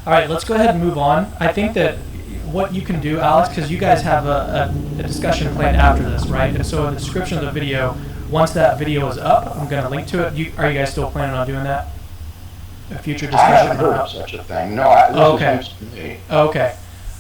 All right, let's go ahead and move on. I think that what you can do, Alex, because you guys have a discussion planned after this, right? And so in the description of the video, once that video is up, I'm going to link to it. Are you guys still planning on doing that? A future discussion? I haven't heard of such a thing. No, this is news to me. Okay.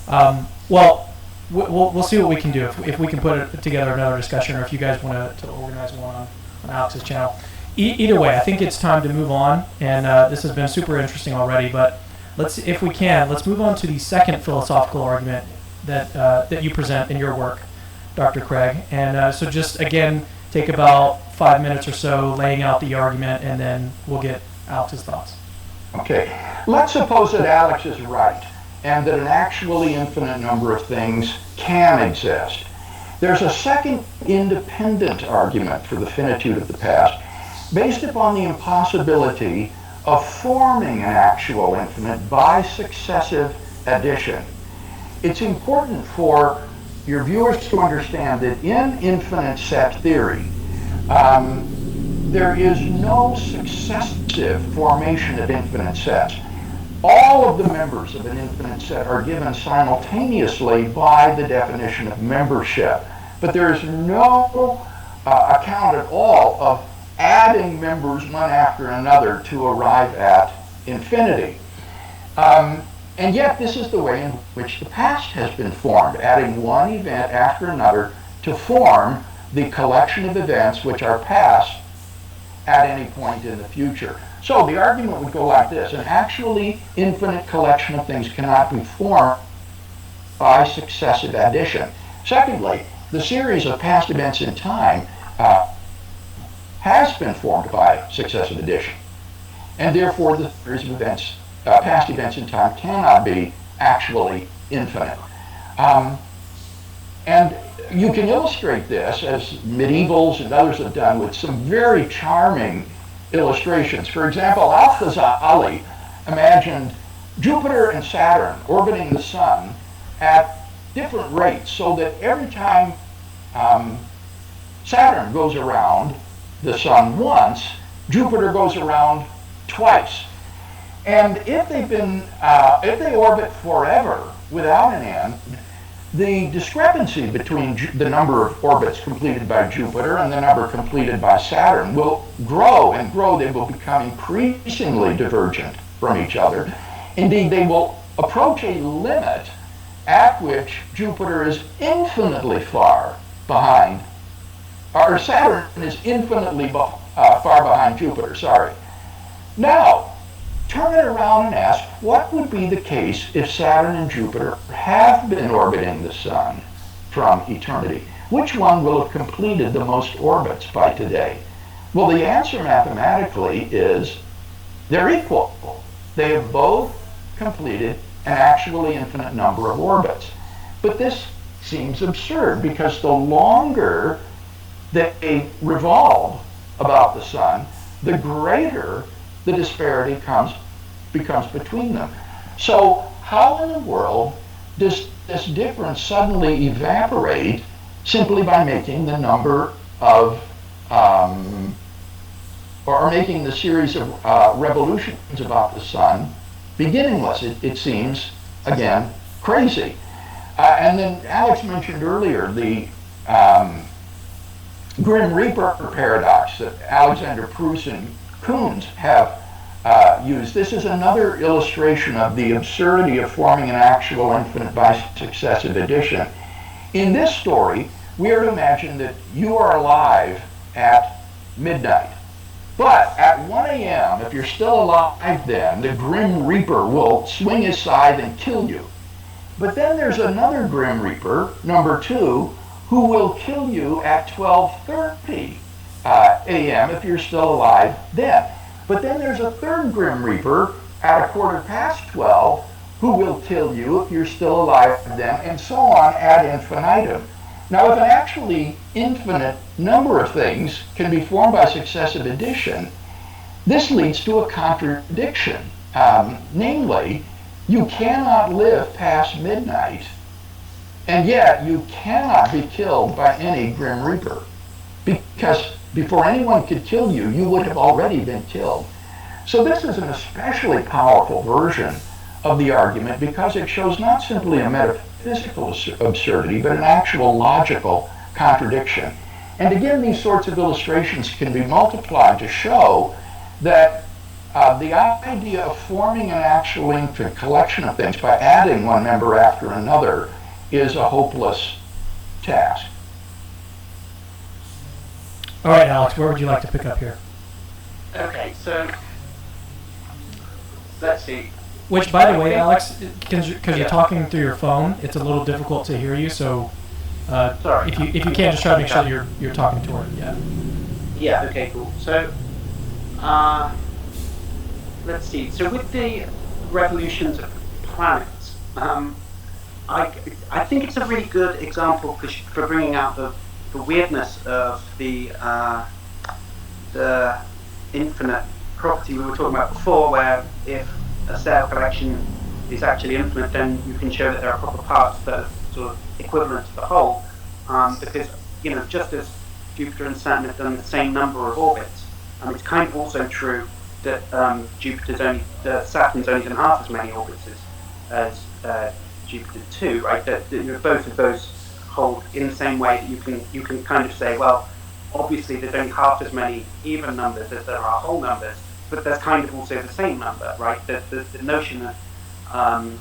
Well, we'll see what we can do. If we can put together another discussion, or if you guys want to organize one on Alex's channel. Either way, I think it's time to move on, and this has been super interesting already, but if we can, let's move on to the second philosophical argument that you present in your work, Dr. Craig. And so just, again, take about 5 minutes or so laying out the argument, and then we'll get Alex's thoughts. Okay. Let's suppose that Alex is right, and that an actually infinite number of things can exist. There's a second independent argument for the finitude of the past, based upon the impossibility of forming an actual infinite by successive addition. it's important for your viewers to understand that in infinite set theory, there is no successive formation of infinite sets. All of the members of an infinite set are given simultaneously by the definition of membership. But there is no account at all of adding members one after another to arrive at infinity. And yet this is the way in which the past has been formed, adding one event after another to form the collection of events which are past at any point in the future. So the argument would go like this: an actually infinite collection of things cannot be formed by successive addition. Secondly, the series of past events in time has been formed by successive addition, and therefore the series of events, past events in time, cannot be actually infinite. And you can illustrate this, as medievals and others have done, with some very charming illustrations. For example, Al-Ghazali imagined Jupiter and Saturn orbiting the sun at different rates, so that every time Saturn goes around the sun once, Jupiter goes around twice. And if they orbit forever without an end, the discrepancy between the number of orbits completed by Jupiter and the number completed by Saturn will grow and grow. They will become increasingly divergent from each other. Indeed, they will approach a limit at which Jupiter is infinitely far behind, or Saturn is infinitely far behind Jupiter, sorry. Now, turn it around and ask, what would be the case if Saturn and Jupiter have been orbiting the sun from eternity? Which one will have completed the most orbits by today? Well, the answer mathematically is they're equal. They have both completed an actually infinite number of orbits. But this seems absurd, because the longer they revolve about the sun, the greater the disparity becomes between them. So how in the world does this difference suddenly evaporate simply by making the number of, or making the series of revolutions about the sun beginningless? It seems, again, crazy. And then Alex mentioned earlier the Grim Reaper paradox that Alexander Proust and Kuhns have used. This is another illustration of the absurdity of forming an actual infinite by successive addition. In this story, we are to imagine that you are alive at midnight. But at 1 a.m., if you're still alive then, the Grim Reaper will swing his scythe and kill you. But then there's another Grim Reaper, number 2, who will kill you at 12:30 a.m. if you're still alive then. But then there's a third Grim Reaper at 12:15 who will kill you if you're still alive then, and so on ad infinitum. Now, if an actually infinite number of things can be formed by successive addition, this leads to a contradiction. Namely, you cannot live past midnight, and yet you cannot be killed by any Grim Reaper, because before anyone could kill you, you would have already been killed. So this is an especially powerful version of the argument, because it shows not simply a metaphysical absurdity, but an actual logical contradiction. And again, these sorts of illustrations can be multiplied to show that the idea of forming an actual infinite collection of things by adding one member after another is a hopeless task. All right, Alex, where would you like to pick up here? Okay, so let's see. Which, by the way, Alex, because you're talking through your phone, it's a little difficult to hear you. So, Sorry. if you can, just try to make sure that you're talking toward it. Yeah. Yeah. Okay. Cool. So, let's see. So with the revolutions of planets, I think it's a really good example for bringing out the weirdness of the infinite property we were talking about before, where if a set of collection is actually infinite, then you can show that there are proper parts that are sort of equivalent to the whole, because just as Jupiter and Saturn have done the same number of orbits, it's kind of also true that Saturn's only done half as many orbits as Jupiter too, right? That both of those hold in the same way that you can kind of say, well, obviously there's only half as many even numbers as there are whole numbers, but there's kind of also the same number, right? The notion of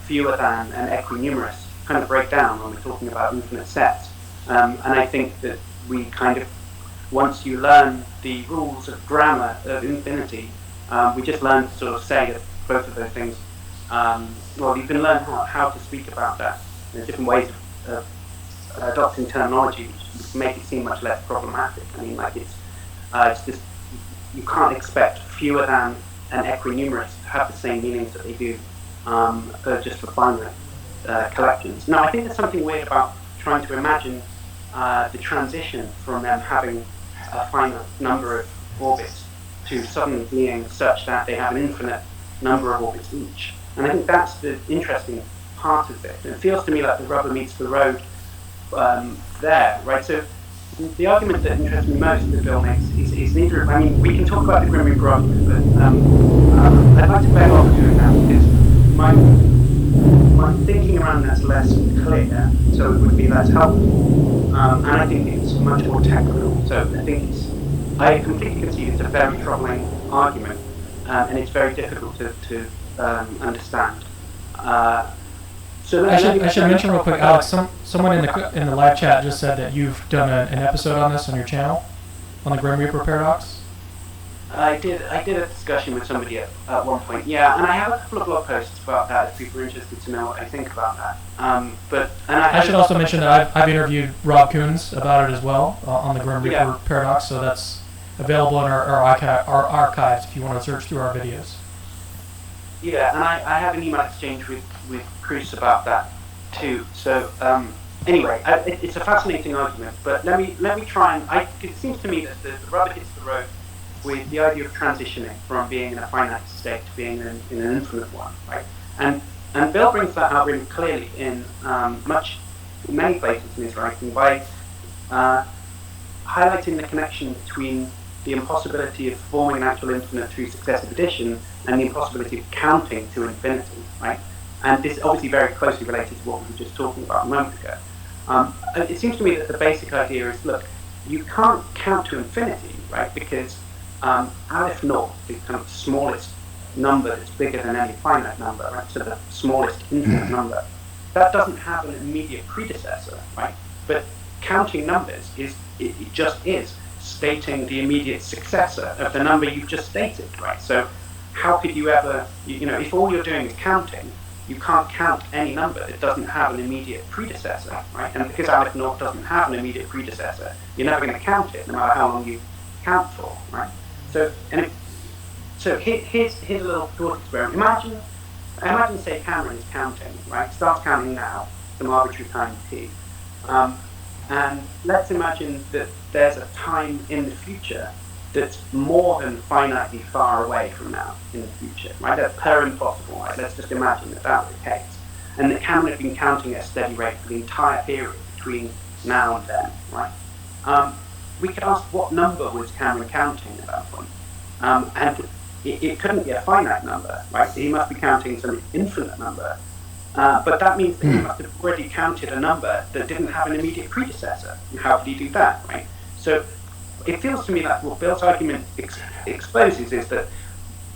fewer than and equinumerous kind of break down when we're talking about infinite sets, and I think that we kind of, once you learn the rules of grammar of infinity, we just learn to sort of say that both of those things. Well, you can learn how to speak about that in different ways of adopting terminology, which make it seem much less problematic. I mean, like it's just, you can't expect fewer than and equinumerous to have the same meanings that they do just for finite collections. Now, I think there's something weird about trying to imagine the transition from them having a finite number of orbits to suddenly being such that they have an infinite number of orbits each. And I think that's the interesting part of it. And it feels to me like the rubber meets the road there, right? So the argument that interests me most that Bill makes is neither. I mean, we can talk about the Grim Reaper argument, but I'd like to back off doing that because my thinking around that's less clear, so it would be less helpful. And I think it's much more technical. So I completely concede it's a very troubling argument, and it's very difficult to understand. So I should mention real quick, Alex. Someone in the live chat just said that you've done an episode on this on your channel, on the Grim Reaper paradox. I did a discussion with somebody at one point, yeah, and I have a couple of blog posts about that if people are interested to know what I think about that. I should also mention that I've interviewed Rob Coons about it as well on the Grim Reaper paradox, so that's available in our archives if you want to search through our videos. Yeah, and I have an email exchange with Chris about that too. So anyway, it's a fascinating argument, but let me try and it seems to me that the rubber hits the road with the idea of transitioning from being in a finite state to being in an infinite one, right? And Bill brings that out really clearly in many places in his writing by highlighting the connection between the impossibility of forming an actual infinite through successive addition and the impossibility of counting to infinity, right? And this is obviously very closely related to what we were just talking about a moment ago. It seems to me that the basic idea is, look, you can't count to infinity, right? Because Aleph naught, the kind of smallest number that's bigger than any finite number, right? So the smallest infinite number, that doesn't have an immediate predecessor, right? But counting numbers it just is stating the immediate successor of the number you've just stated, right? So how could you ever, if all you're doing is counting, you can't count any number that doesn't have an immediate predecessor, right? And because Aleph naught doesn't have an immediate predecessor, you're never going to count it, no matter how long you count for, right? So here's a little thought experiment. Imagine, say, Cameron is counting, right? Starts counting now, some arbitrary time t. And let's imagine that there's a time in the future that's more than finitely far away from now in the future, right? That's per impossible, right? Let's just imagine that was the case. And that Cameron had been counting at a steady rate for the entire period between now and then, right? We could ask what number was Cameron counting at that point? And it couldn't be a finite number, right? He must be counting some infinite number. But that means that he must have already counted a number that didn't have an immediate predecessor. And how could he do that, right? So it feels to me like what Bill's argument exposes is that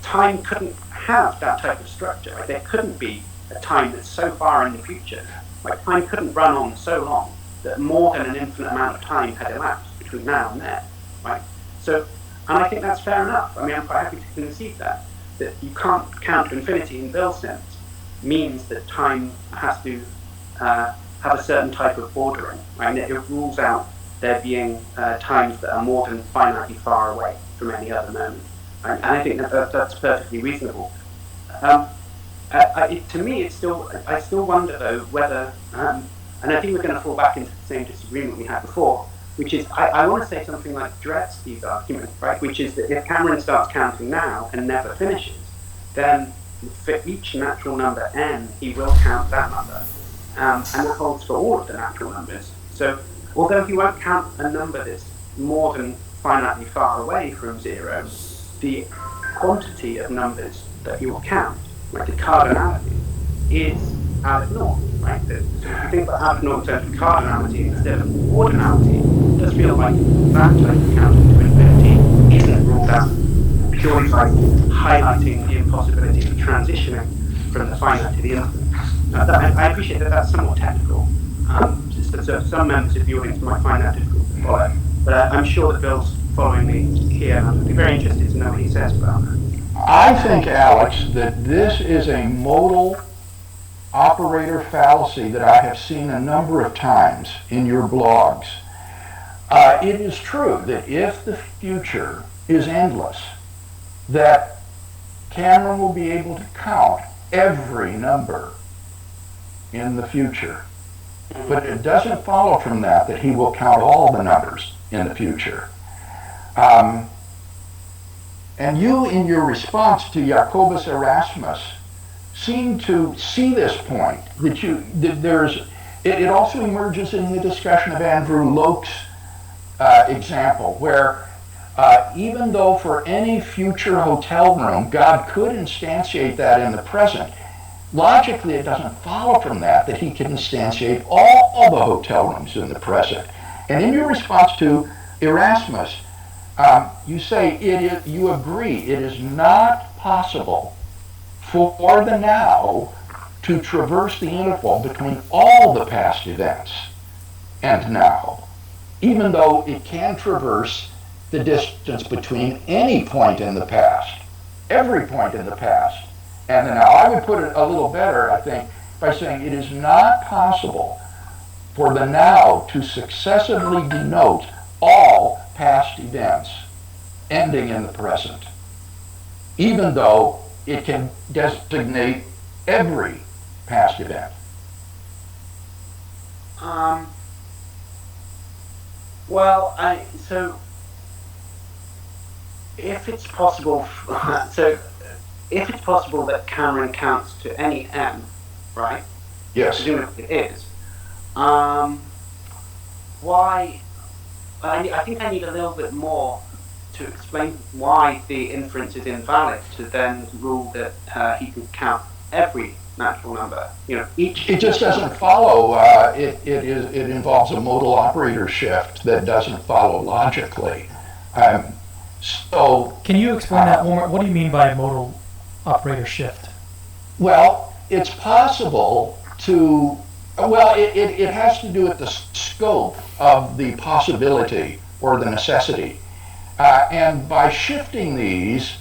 time couldn't have that type of structure, right? There couldn't be a time that's so far in the future. Like, time couldn't run on so long that more than an infinite amount of time had elapsed between now and then, right? So, and I think that's fair enough. I mean, I'm quite happy to concede that you can't count to infinity in Bill's sense means that time has to have a certain type of ordering, right? And it rules out there being times that are more than finitely far away from any other moment, right? And I think that's perfectly reasonable. To me, I still wonder though whether, and I think we're going to fall back into the same disagreement we had before, which is I want to say something like Dretski's argument, right? Which is that if Cameron starts counting now and never finishes, then for each natural number n, he will count that number, and it holds for all of the natural numbers. So although he won't count a number that's more than finitely far away from 0, the quantity of numbers that he will count, like the cardinality, is out of naught, right? So if you think about out of naught in terms of cardinality instead of ordinality, it does feel like that type of counting to infinity isn't ruled out purely by highlighting the impossibility of transitioning from the finite to the infinite. I appreciate that that's somewhat technical. So some members of the audience might find that difficult to follow, but I'm sure that Bill's following me here, and I'd be very interested to know what he says about that. I think, Alex, that this is a modal operator fallacy that I have seen a number of times in your blogs. It is true that if the future is endless, that Cameron will be able to count every number in the future. But it doesn't follow from that he will count all the numbers in the future. And you, in your response to Jacobus Erasmus, seem to see this point, it also emerges in the discussion of Andrew Loke's example, where even though for any future hotel room, God could instantiate that in the present, logically it doesn't follow from that he can instantiate all the hotel rooms in the present. And in your response to Erasmus, you say you agree it is not possible for the now to traverse the interval between all the past events and now, even though it can traverse the distance between any point in the past, every point in the past, and the now. I would put it a little better, I think, by saying it is not possible for the now to successively denote all past events ending in the present, even though it can designate every past event. So if it's possible, if it's possible that Cameron counts to any m, right? Yes. Presumably it is. Why? I think I need a little bit more to explain why the inference is invalid to then rule that he can count every natural number. Each. It just doesn't follow. It involves a modal operator shift that doesn't follow logically. So. Can you explain that one more? What do you mean by a modal operator shift? Well, it's possible to. Well, it has to do with the scope of the possibility or the necessity. And by shifting these,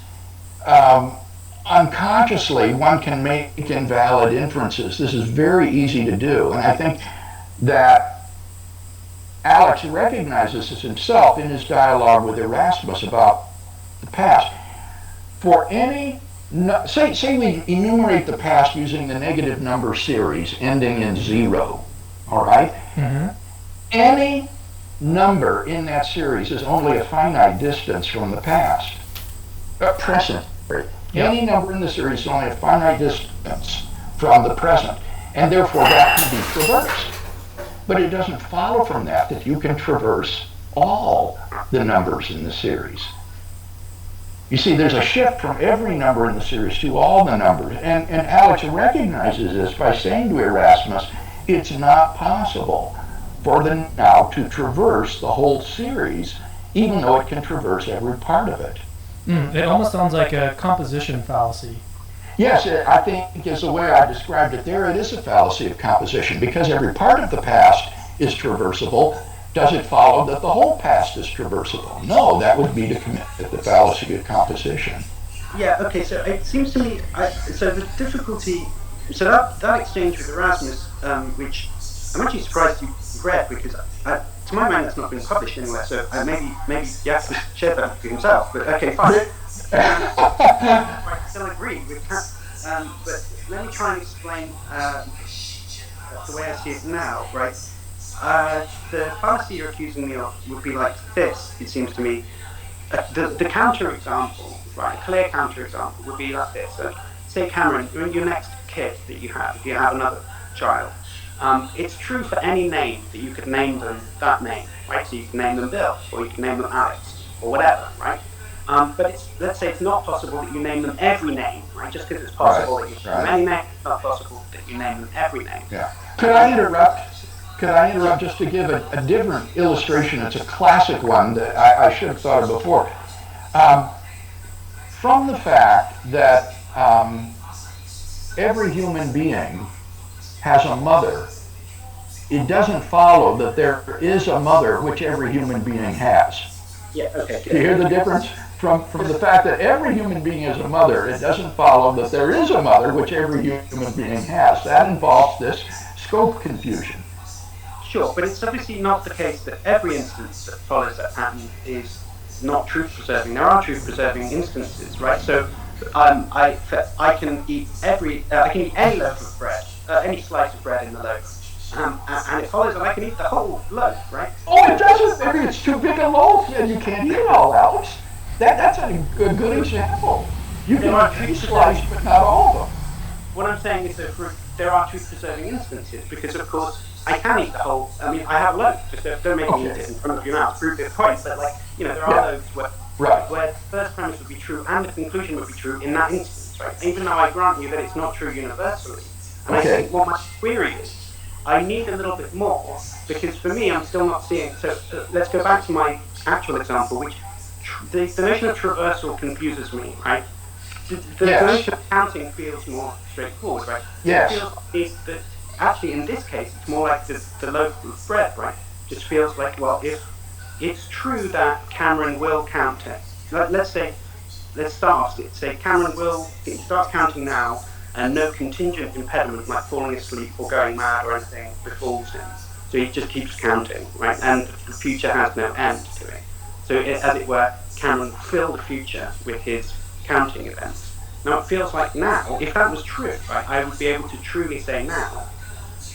unconsciously, one can make invalid inferences. This is very easy to do. And I think that Alex recognizes this himself in his dialogue with Erasmus about the past. For any, say we enumerate the past using the negative number series ending in 0, all right? Mm-hmm. Any number in that series is only a finite distance from the past. Present. Yep. Any number in the series is only a finite distance from the present, and therefore that can be traversed. But it doesn't follow from that you can traverse all the numbers in the series. You see, there's a shift from every number in the series to all the numbers, and Alex recognizes this by saying to Erasmus, it's not possible for the now to traverse the whole series, even though it can traverse every part of it. It almost sounds like a composition fallacy. Yes, I think is the way I described it there. It is a fallacy of composition, because every part of the past is traversable. Does it follow that the whole past is traversable? No, that would be to commit the fallacy of composition. Yeah, okay, so it seems to me, so the difficulty, so that exchange with Erasmus, which I'm actually surprised you read, because to my mind that's not been published anywhere, so maybe Jasper shared that for himself, but okay, fine. I still agree with that, but let me try and explain the way I see it now, right? The fallacy you're accusing me of would be like this, it seems to me. The counter example, right, a clear counter example would be like this. say Cameron, your next kid that you have, if you have another child, it's true for any name that you could name them that name, right? So you can name them Bill, or you can name them Alex, or whatever, right? But let's say it's not possible that you name them every name, right? Just because it's possible that you name them any name, it's not possible that you name them every name. Yeah. Could I interrupt? Could I interrupt just to give a different illustration? It's a classic one that I should have thought of before. From the fact that every human being has a mother, it doesn't follow that there is a mother which every human being has. Yeah, okay. Do you hear the difference? From the fact that every human being is a mother, it doesn't follow that there is a mother which every human being has. That involves this scope confusion. Sure, but it's obviously not the case that every instance that follows that pattern is not truth-preserving. There are truth-preserving instances, right? So I can eat any loaf of bread, any slice of bread in the loaf, and it follows that I can eat the whole loaf, right? Oh, it doesn't. Maybe it's too big a loaf and you can't eat it all, Alex. That's a good example. You can eat a slice, but not all of them. What I'm saying is that there are truth-preserving instances, because of course I can eat the whole. I mean, I have loaves. Just don't make me eat it in front of you now to prove this point. But there are loaves where the first premise would be true and the conclusion would be true in that instance, right? Even though I grant you that it's not true universally. And I think what my query is, I need a little bit more, because for me, I'm still not seeing. So let's go back to my actual example, which the notion of traversal confuses me, right? The notion of counting feels more straightforward, right? Yes. It feels that actually in this case, it's more like the loaf of bread, right? Just feels like, well, if it's true that Cameron will count it, let's start off, say Cameron starts counting now, and no contingent impediment like falling asleep or going mad or anything befalls him. So he just keeps counting, right? And the future has no end to it. So as it were, Cameron will fill the future with his counting events. Now it feels like now, if that was true, right, I would be able to truly say now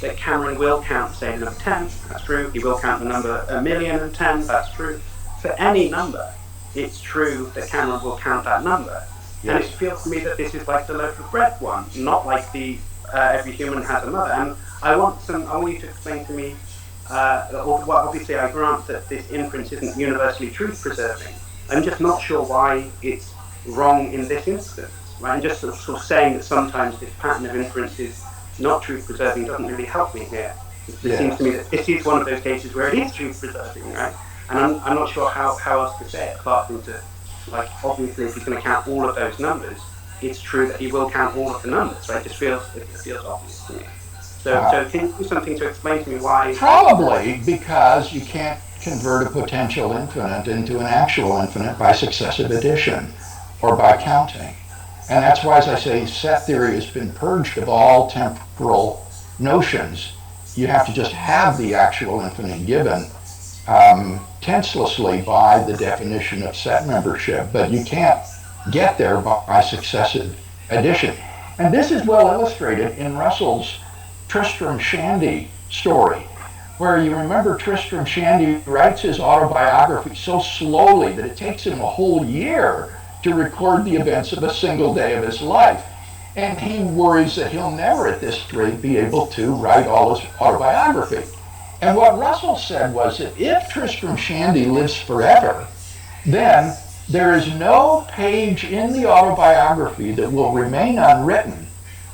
that Cameron will count, say, number 10, that's true. He will count the number 1,010,010, that's true. For any number, it's true that Cameron will count that number. Yes. And it feels to me that this is like the loaf of bread one, not like the every human has a mother. And I want you to explain to me, obviously I grant that this inference isn't universally truth-preserving. I'm just not sure why it's wrong in this instance, right? I'm just sort of saying that sometimes this pattern of inference is not truth-preserving doesn't really help me here. It seems to me that this is one of those cases where it is truth-preserving, right? And I'm not sure how else to say it, apart from to, obviously if he's going to count all of those numbers, it's true that he will count all of the numbers, right? It feels obvious to me. So can you do something to explain to me why? Probably because you can't convert a potential infinite into an actual infinite by successive addition or by counting. And that's why, as I say, set theory has been purged of all temporal notions. You have to just have the actual infinite given tenselessly by the definition of set membership, but you can't get there by successive addition. And this is well illustrated in Russell's Tristram Shandy story, where you remember Tristram Shandy writes his autobiography so slowly that it takes him a whole year to record the events of a single day of his life. And he worries that he'll never at this rate be able to write all his autobiography. And what Russell said was that if Tristram Shandy lives forever, then there is no page in the autobiography that will remain unwritten,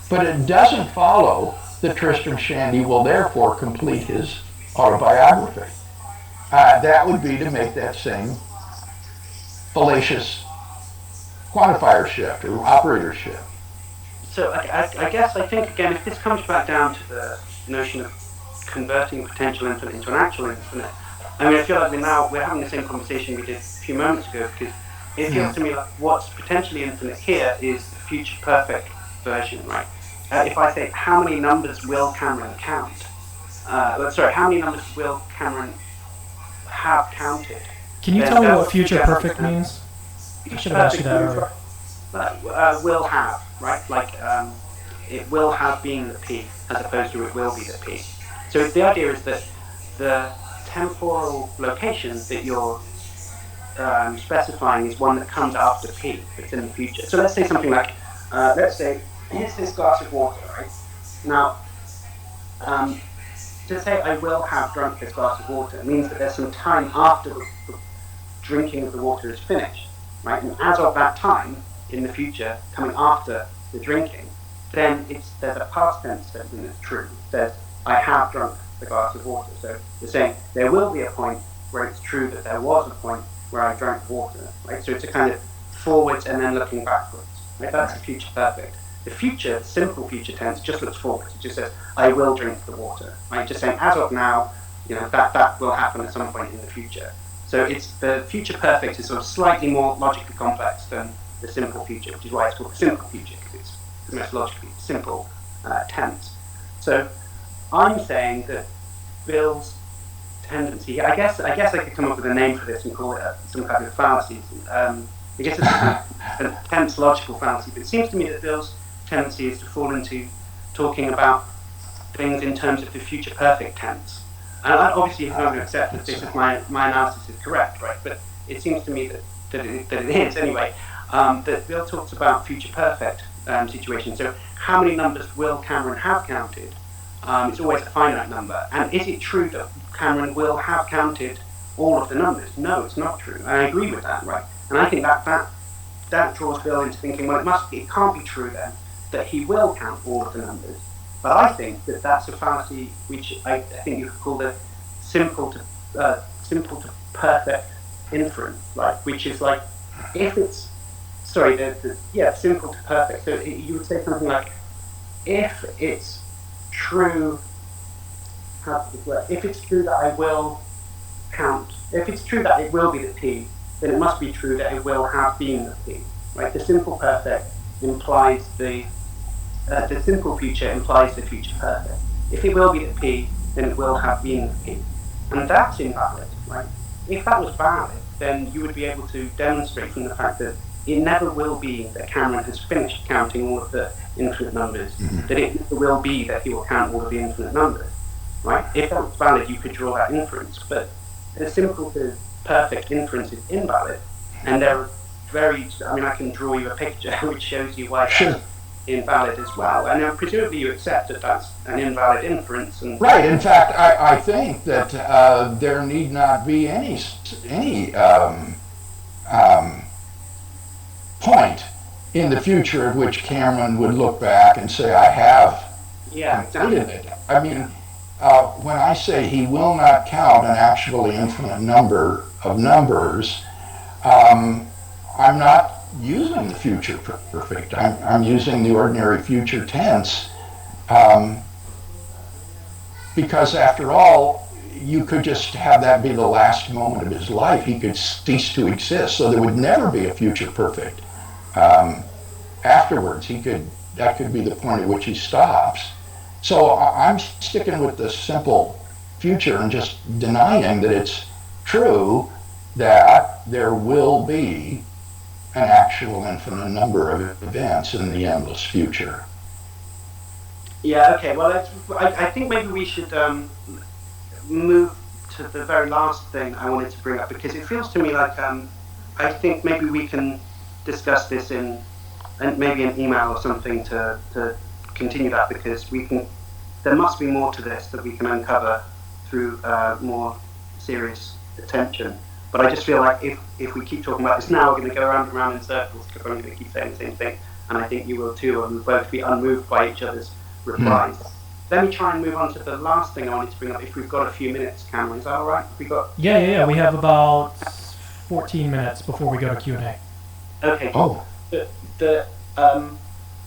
but it doesn't follow that Tristram Shandy will therefore complete his autobiography. That would be to make that same fallacious quantifier shift or operator shift. So I think again, if this comes back down to the notion of converting potential infinite into an actual infinite, I mean, I feel like we're having the same conversation we did a few moments ago, because it feels to me like what's potentially infinite here is the future perfect version, right? If I say how many numbers will Cameron count? How many numbers will Cameron have counted? Can you tell me what future perfect means? I should have asked you that earlier. Will have, right? It will have been the P, as opposed to it will be the P. So the idea is that the temporal location that you're specifying is one that comes after P, that's in the future. So let's say something like, let's say here's this glass of water, right? Now, to say I will have drunk this glass of water means that there's some time after the drinking of the water is finished, right? And as of that time in the future, coming after the drinking, then there's a past tense statement that's true. It says, I have drunk the glass of water. So you're saying there will be a point where it's true that there was a point where I drank water, right? So it's a kind of forwards and then looking backwards, right? That's the future perfect. The future, simple future tense, just looks forwards. It just says, I will drink the water, right? Just saying, as of now, that will happen at some point in the future. So it's the future perfect is sort of slightly more logically complex than the simple future, which is why it's called the simple future, because it's the most logically simple tense. So I'm saying that Bill's tendency, I guess I could come up with a name for this and call it some kind of fallacy. I guess it's a tense logical fallacy, but it seems to me that Bill's tendency is to fall into talking about things in terms of the future perfect tense. And obviously, I'm not going to accept that this is my analysis is correct, right? But it seems to me that it is anyway. That Bill talks about future perfect situations. So how many numbers will Cameron have counted? It's always a finite number. And is it true that Cameron will have counted all of the numbers? No, it's not true. I agree with that, right? And I think that draws Bill into thinking, well, it can't be true then that he will count all of the numbers. But I think that that's a fallacy which I think you could call the simple to perfect inference, like, which is like, if it's simple to perfect. So you would say something like, if it's true, if it's true that I will count, if it's true that it will be the P, then it must be true that it will have been the P, right? The simple perfect implies the simple future implies the future perfect. If it will be the P, then it will have been the P. And that's invalid, right? If that was valid, then you would be able to demonstrate from the fact that it never will be that Cameron has finished counting all of the infinite numbers, that it never will be that he will count all of the infinite numbers, right? If that was valid, you could draw that inference, but the simple to perfect inference is invalid, and there are I can draw you a picture which shows you why that's invalid as well. And presumably you accept that that's an invalid inference. And right. In fact, I think that there need not be any point in the future at which Cameron would look back and say, I have completed it. I mean, when I say he will not count an actually infinite number of numbers, I'm not using the future perfect. I'm using the ordinary future tense, because after all, you could just have that be the last moment of his life. He could cease to exist, so there would never be a future perfect. Afterwards, that could be the point at which he stops. So I'm sticking with the simple future and just denying that it's true that there will be an actual infinite number of events in the endless future. Yeah, okay, well, I think maybe we should move to the very last thing I wanted to bring up, because it feels to me like I think maybe we can discuss this in maybe an email or something to continue that, because there must be more to this that we can uncover through more serious attention. But I just feel like if we keep talking about this now, we're going to go around and around in circles, because I'm going to keep saying the same thing, and I think you will too, and we'll both be unmoved by each other's replies. Let me try and move on to the last thing I wanted to bring up, if we've got a few minutes, Cameron. Is that all right? Yeah. We have about 14 minutes before we go to Q&A. Okay. Oh. The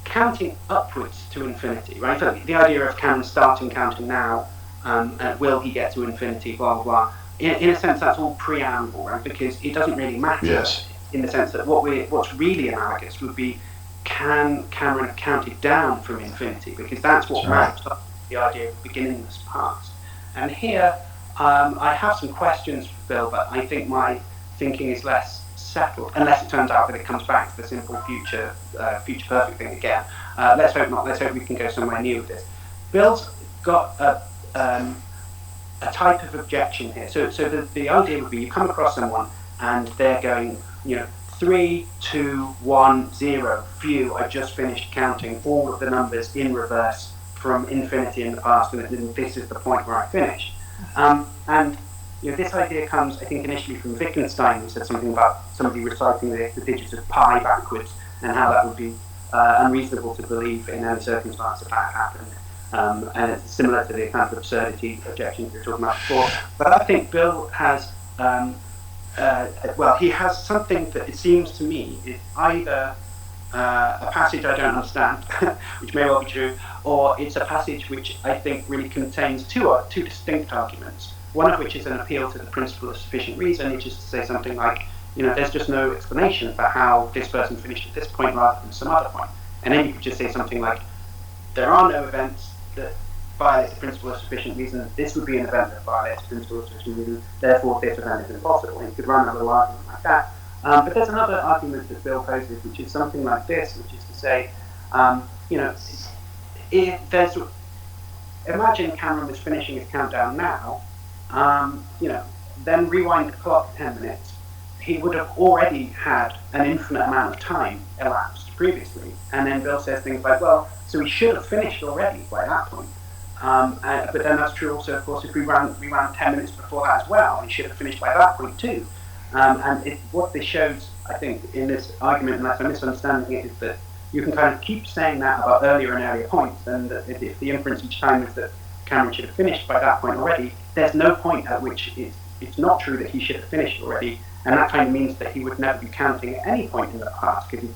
counting upwards to infinity, right? So the idea of Cameron starting counting now, and will he get to infinity, blah, blah, blah. In a sense, that's all preamble, right? Because it doesn't really matter. Yes. In the sense that what's really analogous would be, can Cameron have counted down from infinity? Because that's what maps up the idea of beginningless past. And here, I have some questions for Bill, but I think my thinking is less settled, unless it turns out that it comes back to the simple future perfect thing again. Let's hope not. Let's hope we can go somewhere new with this. Bill's got a type of objection here. So the idea would be, you come across someone and they're going, 3, 2, 1, 0. Phew, I just finished counting all of the numbers in reverse from infinity in the past, and this is the point where I finished. And this idea comes, I think, initially from Wittgenstein, who said something about somebody reciting the digits of pi backwards, and how that would be unreasonable to believe in any circumstance that happened. And it's similar to the kind of absurdity objections we were talking about before. But I think Bill has, he has something that it seems to me is either a passage I don't understand, which may well be true, or it's a passage which I think really contains two distinct arguments. One of which is an appeal to the principle of sufficient reason, which is to say something like, there's just no explanation for how this person finished at this point rather than some other point. And then you could just say something like, there are no events that violate the principle of sufficient reason. This would be an event that violates the principle of sufficient reason, therefore this event is impossible. And you could run a little argument like that. But there's another argument that Bill poses, which is something like this, which is to say, imagine Cameron was finishing his countdown now, then rewind the clock 10 minutes, he would have already had an infinite amount of time elapsed previously. And then Bill says things like, well, so he should have finished already by that point. But then that's true also, of course, if we ran 10 minutes before that as well, he should have finished by that point too. What this shows, I think, in this argument, unless I'm misunderstanding it, is that you can kind of keep saying that about earlier and earlier points, and that if the inference each time is that Cameron should have finished by that point already, there's no point at which it's not true that he should have finished already, and that kind of means that he would never be counting at any point in the past, because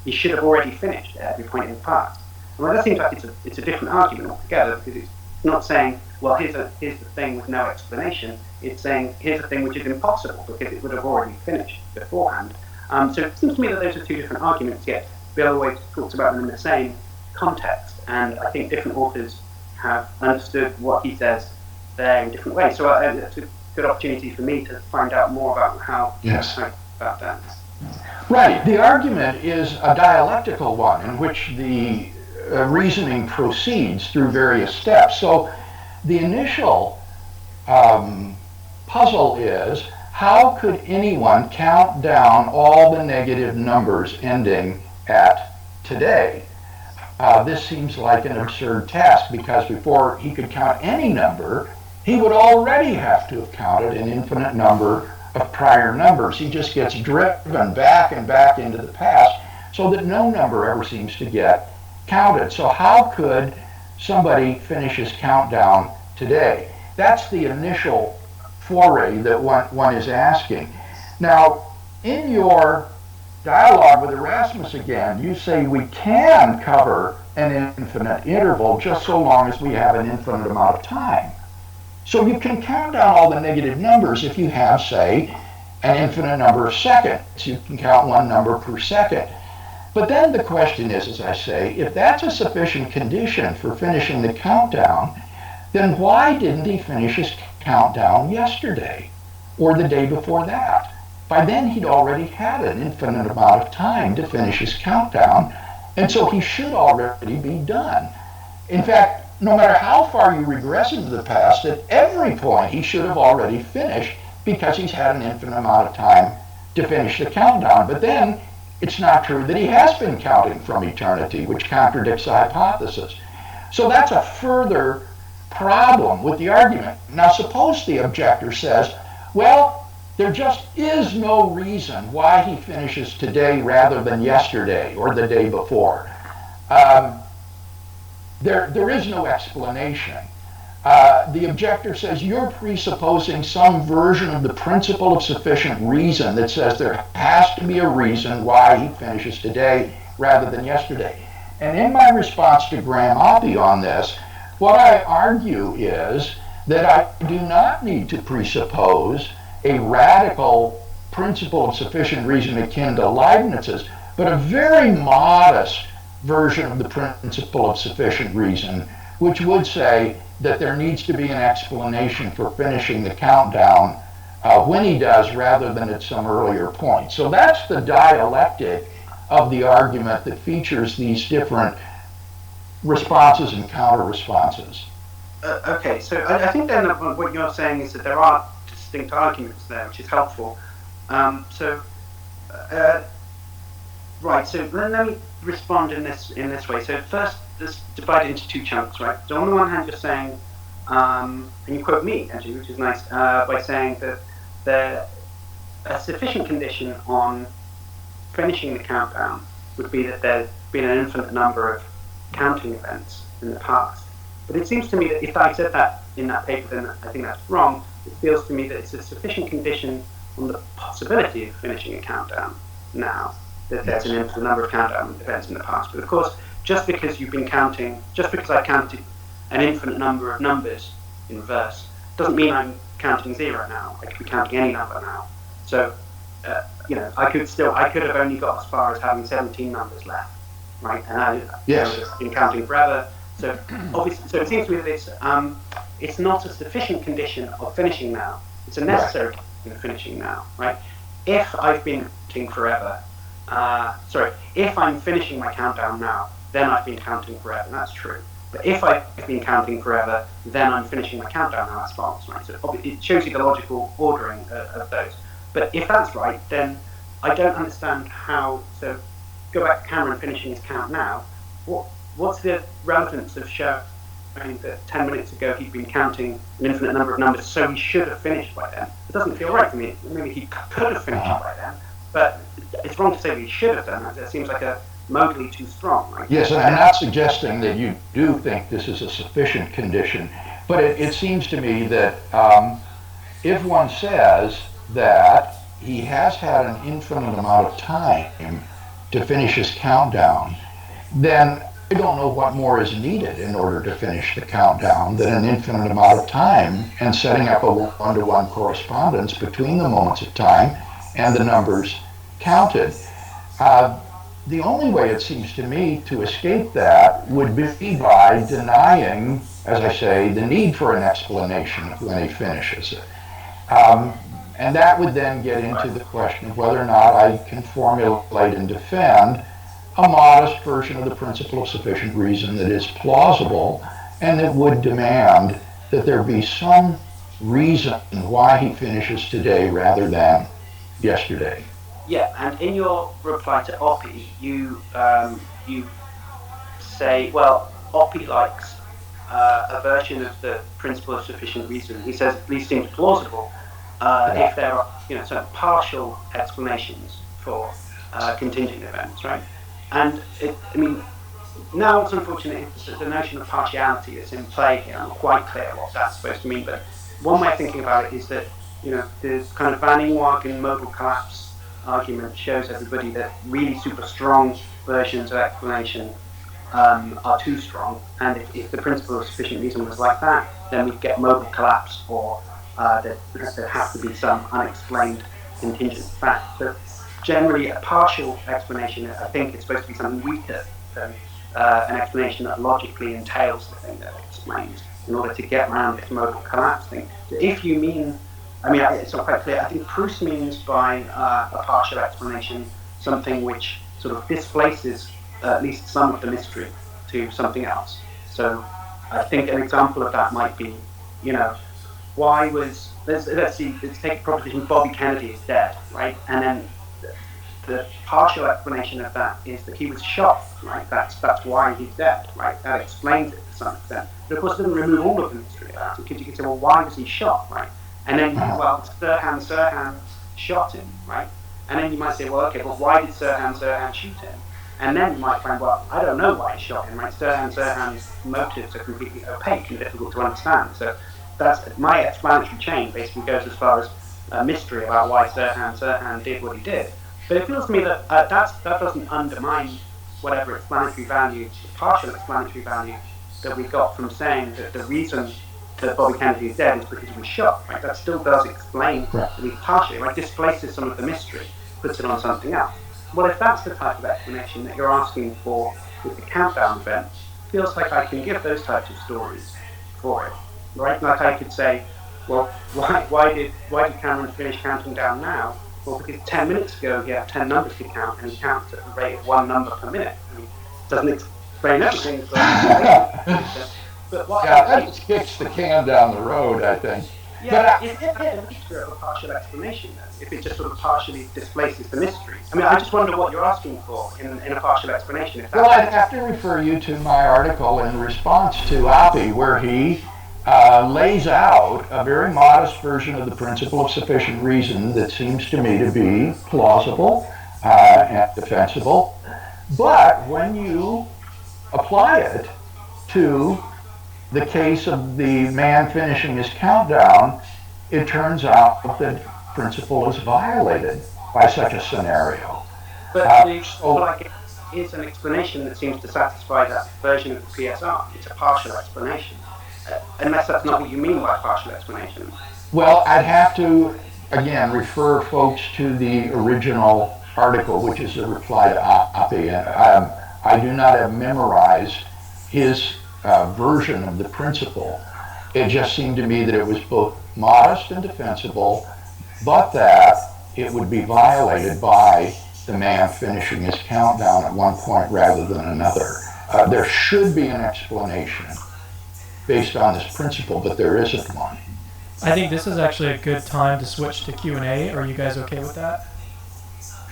he should have already finished at every point in the past. And that seems like it's a different argument altogether, because it's not saying, well, here's the thing with no explanation. It's saying, here's a thing which is impossible, because it would have already finished beforehand. So it seems to me that those are two different arguments, yet Bill always talks about them in the same context, and I think different authors have understood what he says there in different ways. So it's a good opportunity for me to find out more about how about that. Right. The argument is a dialectical one in which the reasoning proceeds through various steps. So the initial puzzle is, how could anyone count down all the negative numbers ending at today? This seems like an absurd task, because before he could count any number, he would already have to have counted an infinite number of prior numbers. He just gets driven back and back into the past, so that no number ever seems to get counted. So how could somebody finish his countdown today? That's the initial foray that one is asking. Now, in your dialogue with Erasmus again, you say we can cover an infinite interval just so long as we have an infinite amount of time. So you can count down all the negative numbers if you have, say, an infinite number of seconds. You can count one number per second. But then the question is, as I say, if that's a sufficient condition for finishing the countdown, then why didn't he finish his countdown yesterday or the day before that? By then he'd already had an infinite amount of time to finish his countdown, and so he should already be done. In fact, no matter how far you regress into the past, at every point he should have already finished, because he's had an infinite amount of time to finish the countdown. But then it's not true that he has been counting from eternity, which contradicts the hypothesis. So that's a further problem with the argument. Now suppose the objector says, well, there just is no reason why he finishes today rather than yesterday or the day before. There is no explanation. The objector says, you're presupposing some version of the principle of sufficient reason that says there has to be a reason why he finishes today rather than yesterday. And in my response to Graham Oppie on this, what I argue is that I do not need to presuppose a radical principle of sufficient reason akin to Leibniz's, but a very modest version of the principle of sufficient reason, which would say that there needs to be an explanation for finishing the countdown when he does rather than at some earlier point. So that's the dialectic of the argument that features these different responses and counter-responses. Okay, so I think then what you're saying is that there are distinct arguments there, which is helpful. So Right. So let me respond in this way. So first, let's divide it into two chunks, right? So on the one hand, you're saying, and you quote me actually, which is nice, by saying that a sufficient condition on finishing the countdown would be that there's been an infinite number of counting events in the past. But it seems to me that if I said that in that paper, then I think that's wrong. It feels to me that it's a sufficient condition on the possibility of finishing a countdown now, that there's an infinite number of countdown events in the past. But of course, just because I counted an infinite number of numbers in reverse, doesn't mean I'm counting 0 now. I could be counting any number now. So, I could have only got as far as having 17 numbers left, right? And I've been counting forever. So obviously, so it seems to me that it's not a sufficient condition of finishing now. It's a necessary condition of finishing now, right? If I've been counting forever, if I'm finishing my countdown now, then I've been counting forever. That's true. But if I've been counting forever, then I'm finishing my countdown now. That's false, right? So it shows you the logical ordering of those. But if that's right, then I don't understand how. So go back to Cameron finishing his count now. What's the relevance of showing that 10 minutes ago he'd been counting an infinite number of numbers, so he should have finished by then? It doesn't feel right to me. Maybe he could have finished by then, but it's wrong to say that he should have done. It seems like a modally too strong. Right? Yes, and I'm not suggesting that you do think this is a sufficient condition, but it seems to me that if one says that he has had an infinite amount of time to finish his countdown, then I don't know what more is needed in order to finish the countdown than an infinite amount of time and setting up a one-to-one correspondence between the moments of time and the numbers counted. The only way, it seems to me, to escape that would be by denying, as I say, the need for an explanation when he finishes it. And that would then get into the question of whether or not I can formulate and defend a modest version of the principle of sufficient reason that is plausible and that would demand that there be some reason why he finishes today rather than yesterday. Yeah, and in your reply to Oppie, you say, well, Oppie likes a version of the principle of sufficient reason. He says at least seems plausible if there are, certain partial explanations for contingent events, right? And now it's unfortunate the notion of partiality is in play here. I'm not quite clear what that's supposed to mean, but one way of thinking about it is that, the kind of Van Inwagen modal collapse argument shows everybody that really super strong versions of explanation are too strong, and if the principle of sufficient reason was like that, then we'd get modal collapse, or there has to be some unexplained contingent fact. So generally, a partial explanation, I think, is supposed to be something weaker than an explanation that logically entails the thing that it explains in order to get around this modal collapse thing. So if you mean, it's not quite clear. I think Proust means by a partial explanation something which sort of displaces at least some of the mystery to something else. So I think an example of that might be, why was, let's take the proposition Bobby Kennedy is dead, right? And then the partial explanation of that is that he was shot, right? That's why he's dead, right? That explains it to some extent. But of course, it doesn't remove all of the mystery about it, because you can say, well, why was he shot, right? And then, well, Sirhan shot him, right? And then you might say, well, okay, but why did Sirhan shoot him? And then you might find, well, I don't know why he shot him, right? Sirhan's motives are completely opaque and difficult to understand. So that's my explanatory chain basically goes as far as a mystery about why Sirhan did what he did. But it feels to me that that doesn't undermine whatever explanatory value, partial explanatory value that we got from saying that the reason that Bobby Kennedy is dead is because he was shot, right? That still does explain, at least partially, right? Displaces some of the mystery, puts it on something else. Well, if that's the type of explanation that you're asking for with the countdown event, it feels like I can give those types of stories for it, right? Like I could say, well, why did Cameron finish counting down now? Well, because 10 minutes ago he had 10 numbers to count, and he counts at the rate of 1 number per minute. It doesn't explain everything. But that just kicks the can down the road, I think. Yeah, is it a mystery of a partial explanation then? If it just sort of partially displaces the mystery? I mean, I just wonder what you're asking for in a partial explanation. Well, I'd have to refer you to my article in response to Oppie, where he lays out a very modest version of the principle of sufficient reason that seems to me to be plausible and defensible. But when you apply it to the case of the man finishing his countdown, it turns out that the principle is violated by such a scenario. But it's an explanation that seems to satisfy that version of the PSR. It's a partial explanation. Unless that's not what you mean by partial explanation. Well, I'd have to, again, refer folks to the original article, which is a reply to Oppie. I do not have memorized his version of the principle. It just seemed to me that it was both modest and defensible, but that it would be violated by the man finishing his countdown at one point rather than another. There should be an explanation based on this principle, but there isn't one. I think this is actually a good time to switch to Q&A. Are you guys okay with that?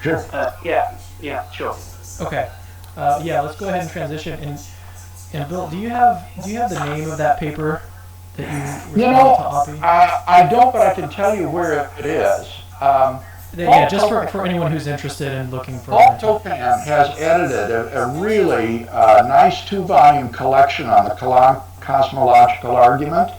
Sure. Yeah, sure. Okay. Let's go ahead and transition. And Bill, do you have the name of that paper that you responded to Oppie? I don't, but I can tell you where it is. Just for anyone who's interested in looking for Paul Topan has edited a really nice 2-volume collection on the cosmological argument,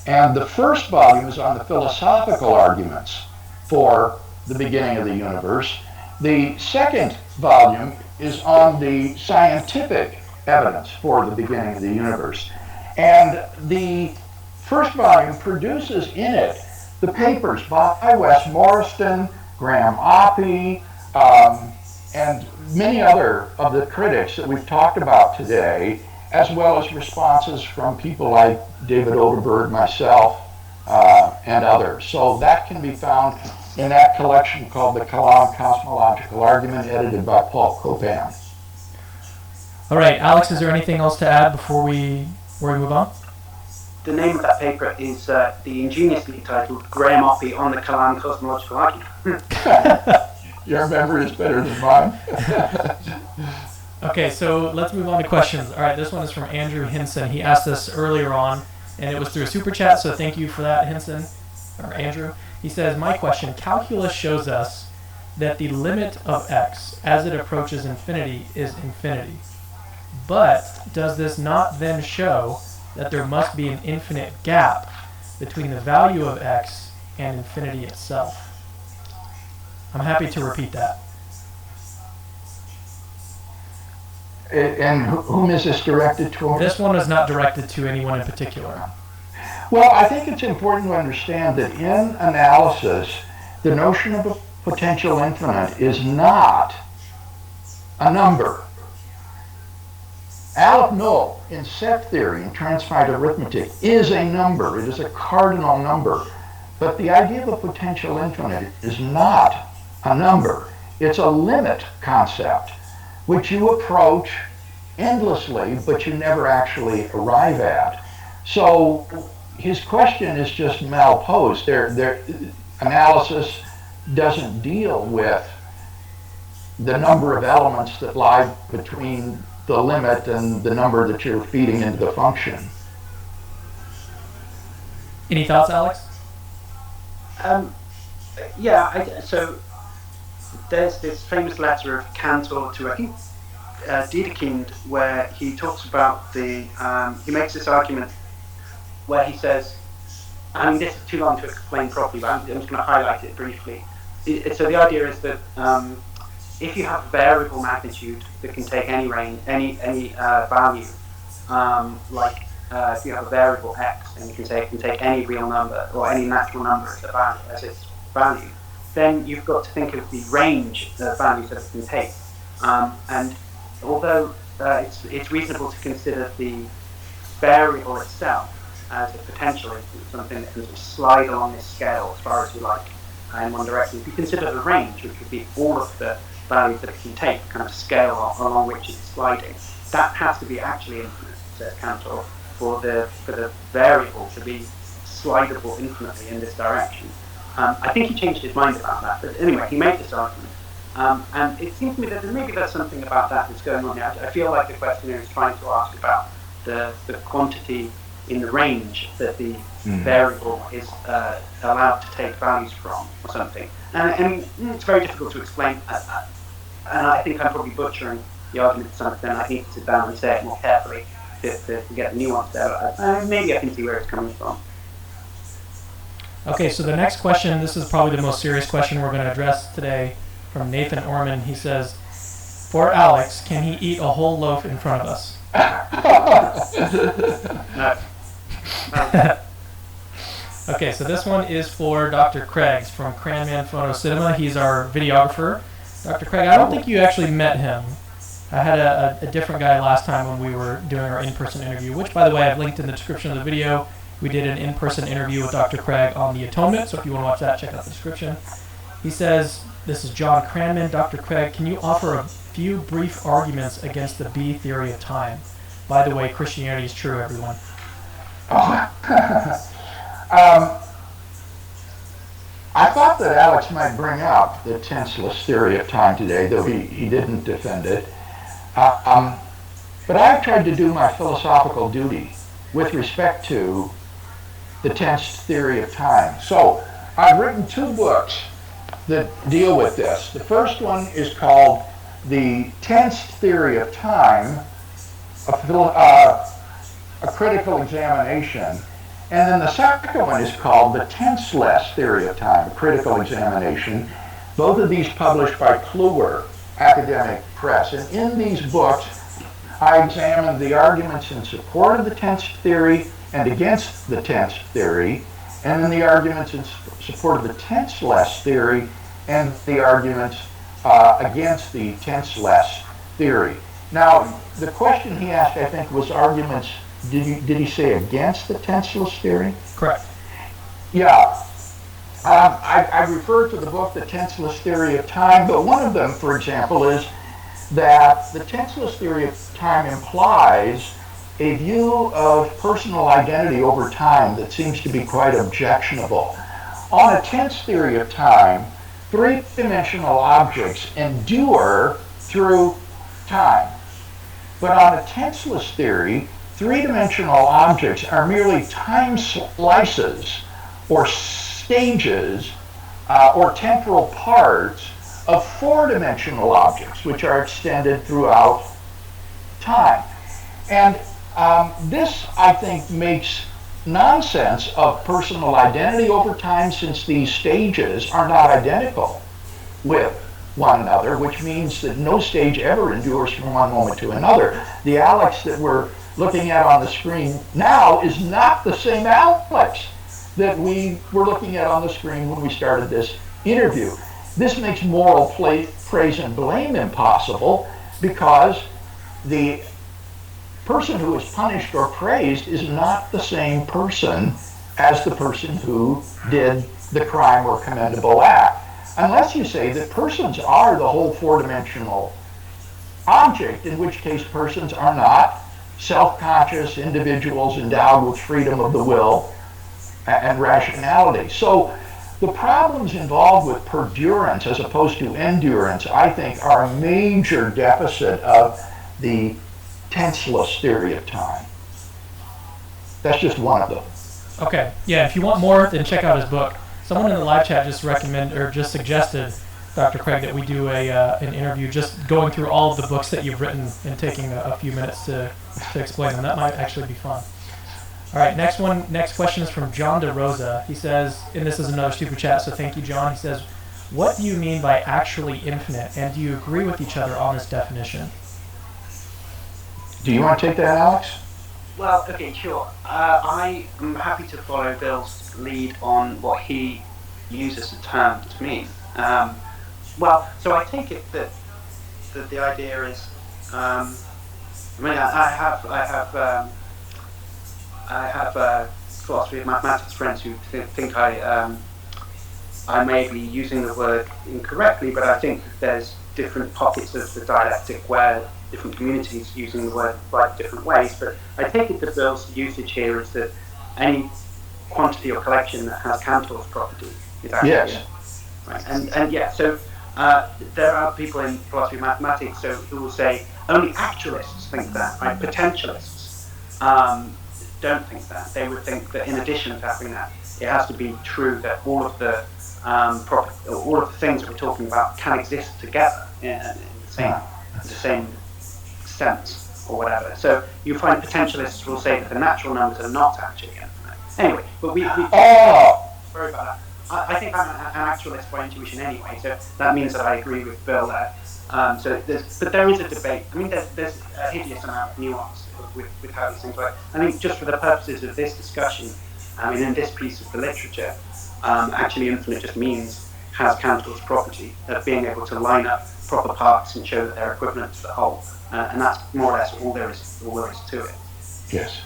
and the first volume is on the philosophical arguments for the beginning of the universe. The second volume is on the scientific evidence for the beginning of the universe. And the first volume produces in it the papers by Wes Morriston, Graham Oppie, and many other of the critics that we've talked about today, as well as responses from people like David Oderberg, myself, and others. So that can be found in that collection called the Cosmological Argument, edited by Paul Topan. All right, Alex, is there anything else to add before we move on? The name of that paper is the ingeniously titled Graham Oppie on the Kalam Cosmological Argument. Your memory is better than mine. Okay, so let's move on to questions. All right, this one is from Andrew Hinson. He asked us earlier on, and it was through a super chat, so thank you for that, Hinson, or Andrew. He says, my question, calculus shows us that the limit of x as it approaches infinity is infinity. But does this not then show that there must be an infinite gap between the value of x and infinity itself? I'm happy to repeat that. And whom is this directed to? This one is not directed to anyone in particular. Well, I think it's important to understand that in analysis, the notion of a potential infinite is not a number. Aleph null in set theory and transfinite arithmetic is a number. It is a cardinal number. But the idea of a potential infinite is not a number. It's a limit concept, which you approach endlessly, but you never actually arrive at. So his question is just malposed. Their analysis doesn't deal with the number of elements that lie between the limit and the number that you're feeding into the function. Any thoughts, Alex? So there's this famous letter of Cantor to, I think, Dedekind, where he talks about he makes this argument where he says, I mean, this is too long to explain properly, but I'm just going to highlight it briefly. So the idea is that if you have variable magnitude that can take any range, any value, if you have a variable x and it can take any real number or any natural number as its value, then you've got to think of the range of values that it can take. And although it's reasonable to consider the variable itself as a potential infinite, something that can sort of slide along this scale as far as you like in one direction, if you consider the range, which would be all of the values that it can take, kind of scale along which it's sliding, that has to be actually infinite, says Cantor, for the variable to be slidable infinitely in this direction. I think he changed his mind about that, but anyway, he made this argument. And it seems to me that maybe there's something about that that's going on here. I feel like the questioner is trying to ask about the quantity in the range that the variable is allowed to take values from, or something. And it's very difficult to explain. And I think I'm probably butchering the argument to some extent. I need to sit down and say it more carefully to get the nuance there. Maybe I can see where it's coming from. Okay, so the next question, this is probably the most serious question we're going to address today, from Nathan Orman. He says, for Alex, can he eat a whole loaf in front of us? No. Okay, so this one is for Dr. Craigs from Cranman Photo Cinema. He's our videographer. Dr. Craig, I don't think you actually met him. I had a different guy last time when we were doing our in-person interview, which, by the way, I've linked in the description of the video. We did an in-person interview with Dr. Craig on the Atonement, so if you want to watch that, check out the description. He says, this is John Cranman. Dr. Craig, can you offer a few brief arguments against the B theory of time? By the way, Christianity is true, everyone. I thought that Alex might bring up the tenseless theory of time today, though he didn't defend it. But I've tried to do my philosophical duty with respect to the tense theory of time. So I've written 2 books that deal with this. The first one is called The Tense Theory of Time, a critical examination. And then the second one is called The Tenseless Theory of Time, a critical examination. Both of these published by Kluwer Academic Press. And in these books, I examined the arguments in support of the tense theory and against the tense theory, and then the arguments in support of the tenseless theory and the arguments against the tenseless theory. Now, the question he asked, I think, was arguments, did he say against the tenseless theory? Correct. Yeah. I refer to the book, The Tenseless Theory of Time, but one of them, for example, is that the tenseless theory of time implies a view of personal identity over time that seems to be quite objectionable. On a tense theory of time, 3-dimensional objects endure through time. But on a tenseless theory, 3-dimensional objects are merely time slices or stages or temporal parts of 4-dimensional objects, which are extended throughout time. And this, I think, makes nonsense of personal identity over time, since these stages are not identical with one another, which means that no stage ever endures from one moment to another. The Alex that we're looking at on the screen now is not the same Alex that we were looking at on the screen when we started this interview. This makes moral praise and blame impossible, because the person who is punished or praised is not the same person as the person who did the crime or commendable act. Unless you say that persons are the whole 4-dimensional object, in which case persons are not self-conscious individuals endowed with freedom of the will and rationality. So the problems involved with perdurance as opposed to endurance, I think, are a major deficit of the tenseless theory of time. That's just one of them. Okay, yeah, if you want more, then check out his book. Someone in the live chat just suggested, Dr. Craig, that we do an interview just going through all of the books that you've written and taking a few minutes to explain them. That might actually be fun. All right, next question is from John DeRosa. He says, and this is another super chat, so thank you, John. He says, what do you mean by actually infinite, and do you agree with each other on this definition? Do you want to take that, Alex? Well, okay, sure. I am happy to follow Bill's lead on what he uses the term to mean. Well, so I take it that the idea is, I have philosophy of mathematics friends who think I may be using the word incorrectly, but I think that there's different pockets of the dialectic where different communities using the word in slightly different ways. But I take it that Bill's usage here is that any quantity or collection that has Cantor's property is actually Yes. right. And yeah, so there are people in philosophy of mathematics who will say only actualists think that, right? Potentialists don't think that. They would think that in addition to having that, it has to be true that all of the things that we're talking about can exist together in the same sense or whatever. So you find potentialists will say that the natural numbers are not actually infinite. Anyway, but we sorry about that. I think I'm an actualist by intuition anyway, so that means that I agree with Bill there. But there is a debate. I mean, there's a hideous amount of nuance with how these things work. I think just for the purposes of this discussion, I mean, in this piece of the literature, actually infinite just means has Cantor's property of being able to line up proper parts and show that they're equivalent to the whole, and that's more or less all there is to it. Yes.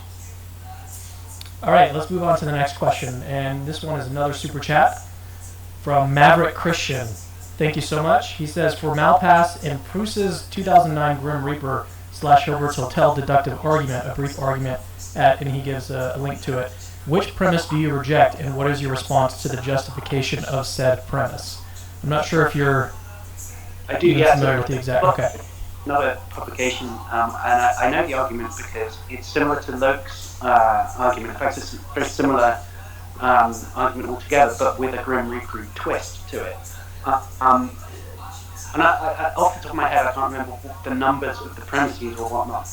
All right, let's move on to the next question, and this one is another super chat from Maverick Christian. Thank you so much. He says, for Malpass in Proust's 2009 Grim Reaper / Hilbert's Hotel deductive argument, a brief argument and he gives a link to it. Which premise do you reject, and what is your response to the justification of said premise? I'm not sure if you're familiar with the exact. Okay. Another publication, and I know the argument because it's similar to Locke's argument. In fact, it's a very similar argument altogether, but with a Grim Reaper twist to it. And I, off the top of my head, I can't remember the numbers of the premises or whatnot.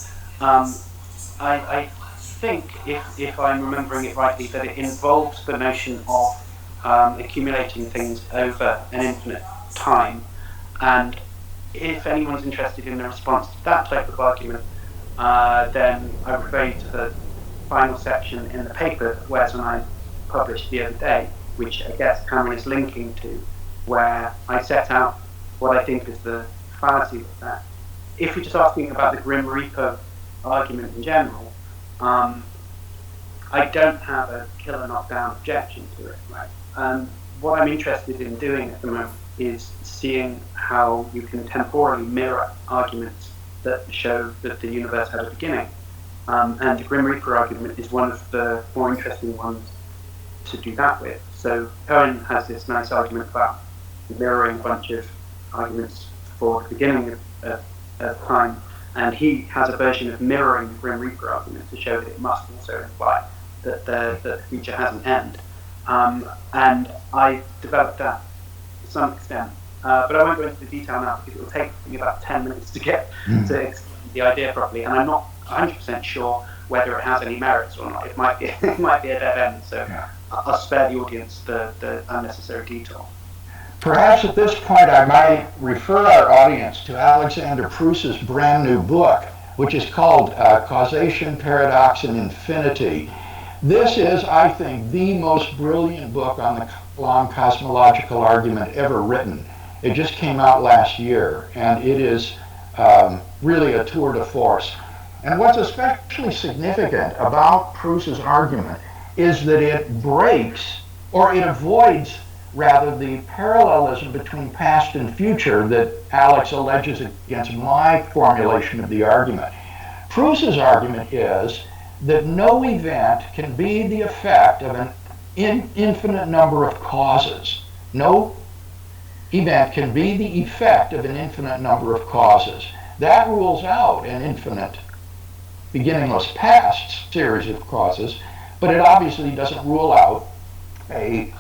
I think, if I'm remembering it rightly, that it involves the notion of accumulating things over an infinite time. And if anyone's interested in the response to that type of argument, then I refer you to the final section in the paper that Wes and I published the other day, which I guess Cameron is linking to, where I set out what I think is the fallacy of that. If you're just asking about the Grim Reaper argument in general, I don't have a killer knockdown objection to it. Right? What I'm interested in doing at the moment is seeing how you can temporally mirror arguments that show that the universe had a beginning. And the Grim Reaper argument is one of the more interesting ones to do that with. So Cohen has this nice argument about mirroring a bunch of arguments for the beginning of time, and he has a version of mirroring the Grim Reaper argument to show that it must also imply that the future has an end. And I developed that to some extent, but I won't go into the detail now because it will take me about 10 minutes to get to explain the idea properly, and I'm not 100% sure whether it has any merits or not. It might be a dead end, so I'll spare the audience the unnecessary detail. Perhaps at this point I might refer our audience to Alexander Proust's brand new book, which is called Causation, Paradox, and Infinity. This is, I think, the most brilliant book on the long cosmological argument ever written. It just came out last year, and it is really a tour de force. And what's especially significant about Proust's argument is that it breaks, or it avoids, rather, the parallelism between past and future that Alex alleges against my formulation of the argument. Proust's argument is that no event can be the effect of an infinite number of causes. No event can be the effect of an infinite number of causes. That rules out an infinite, beginningless past series of causes, but it obviously doesn't rule out a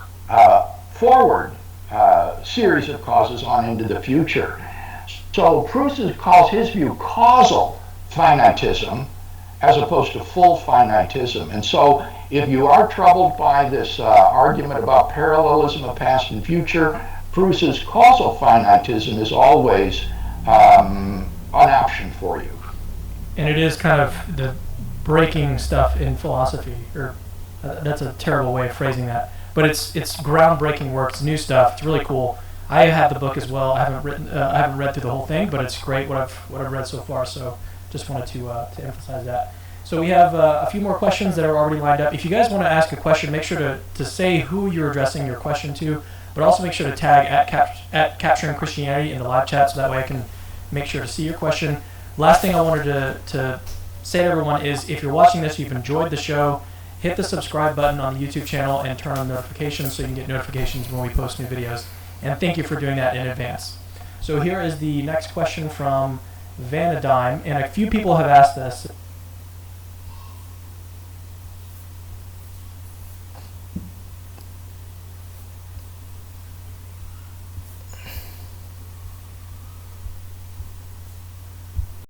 forward series of causes on into the future. So Proust calls his view causal finitism as opposed to full finitism. And so if you are troubled by this argument about parallelism of past and future, Proust's causal finitism is always an option for you. And it is kind of the breaking stuff in philosophy, or that's a terrible way of phrasing that. But it's groundbreaking work. It's new stuff. It's really cool. I have the book as well. I haven't read through the whole thing, but it's great what I've read so far. So just wanted to emphasize that. So we have a few more questions that are already lined up. If you guys want to ask a question, make sure to say who you're addressing your question to, but also make sure to tag at Capturing Christianity in the live chat, so that way I can make sure to see your question. Last thing I wanted to say to everyone is, if you're watching this, you've enjoyed the show, hit the subscribe button on the YouTube channel and turn on notifications so you can get notifications when we post new videos. And thank you for doing that in advance. So here is the next question from Vanadime, and a few people have asked this.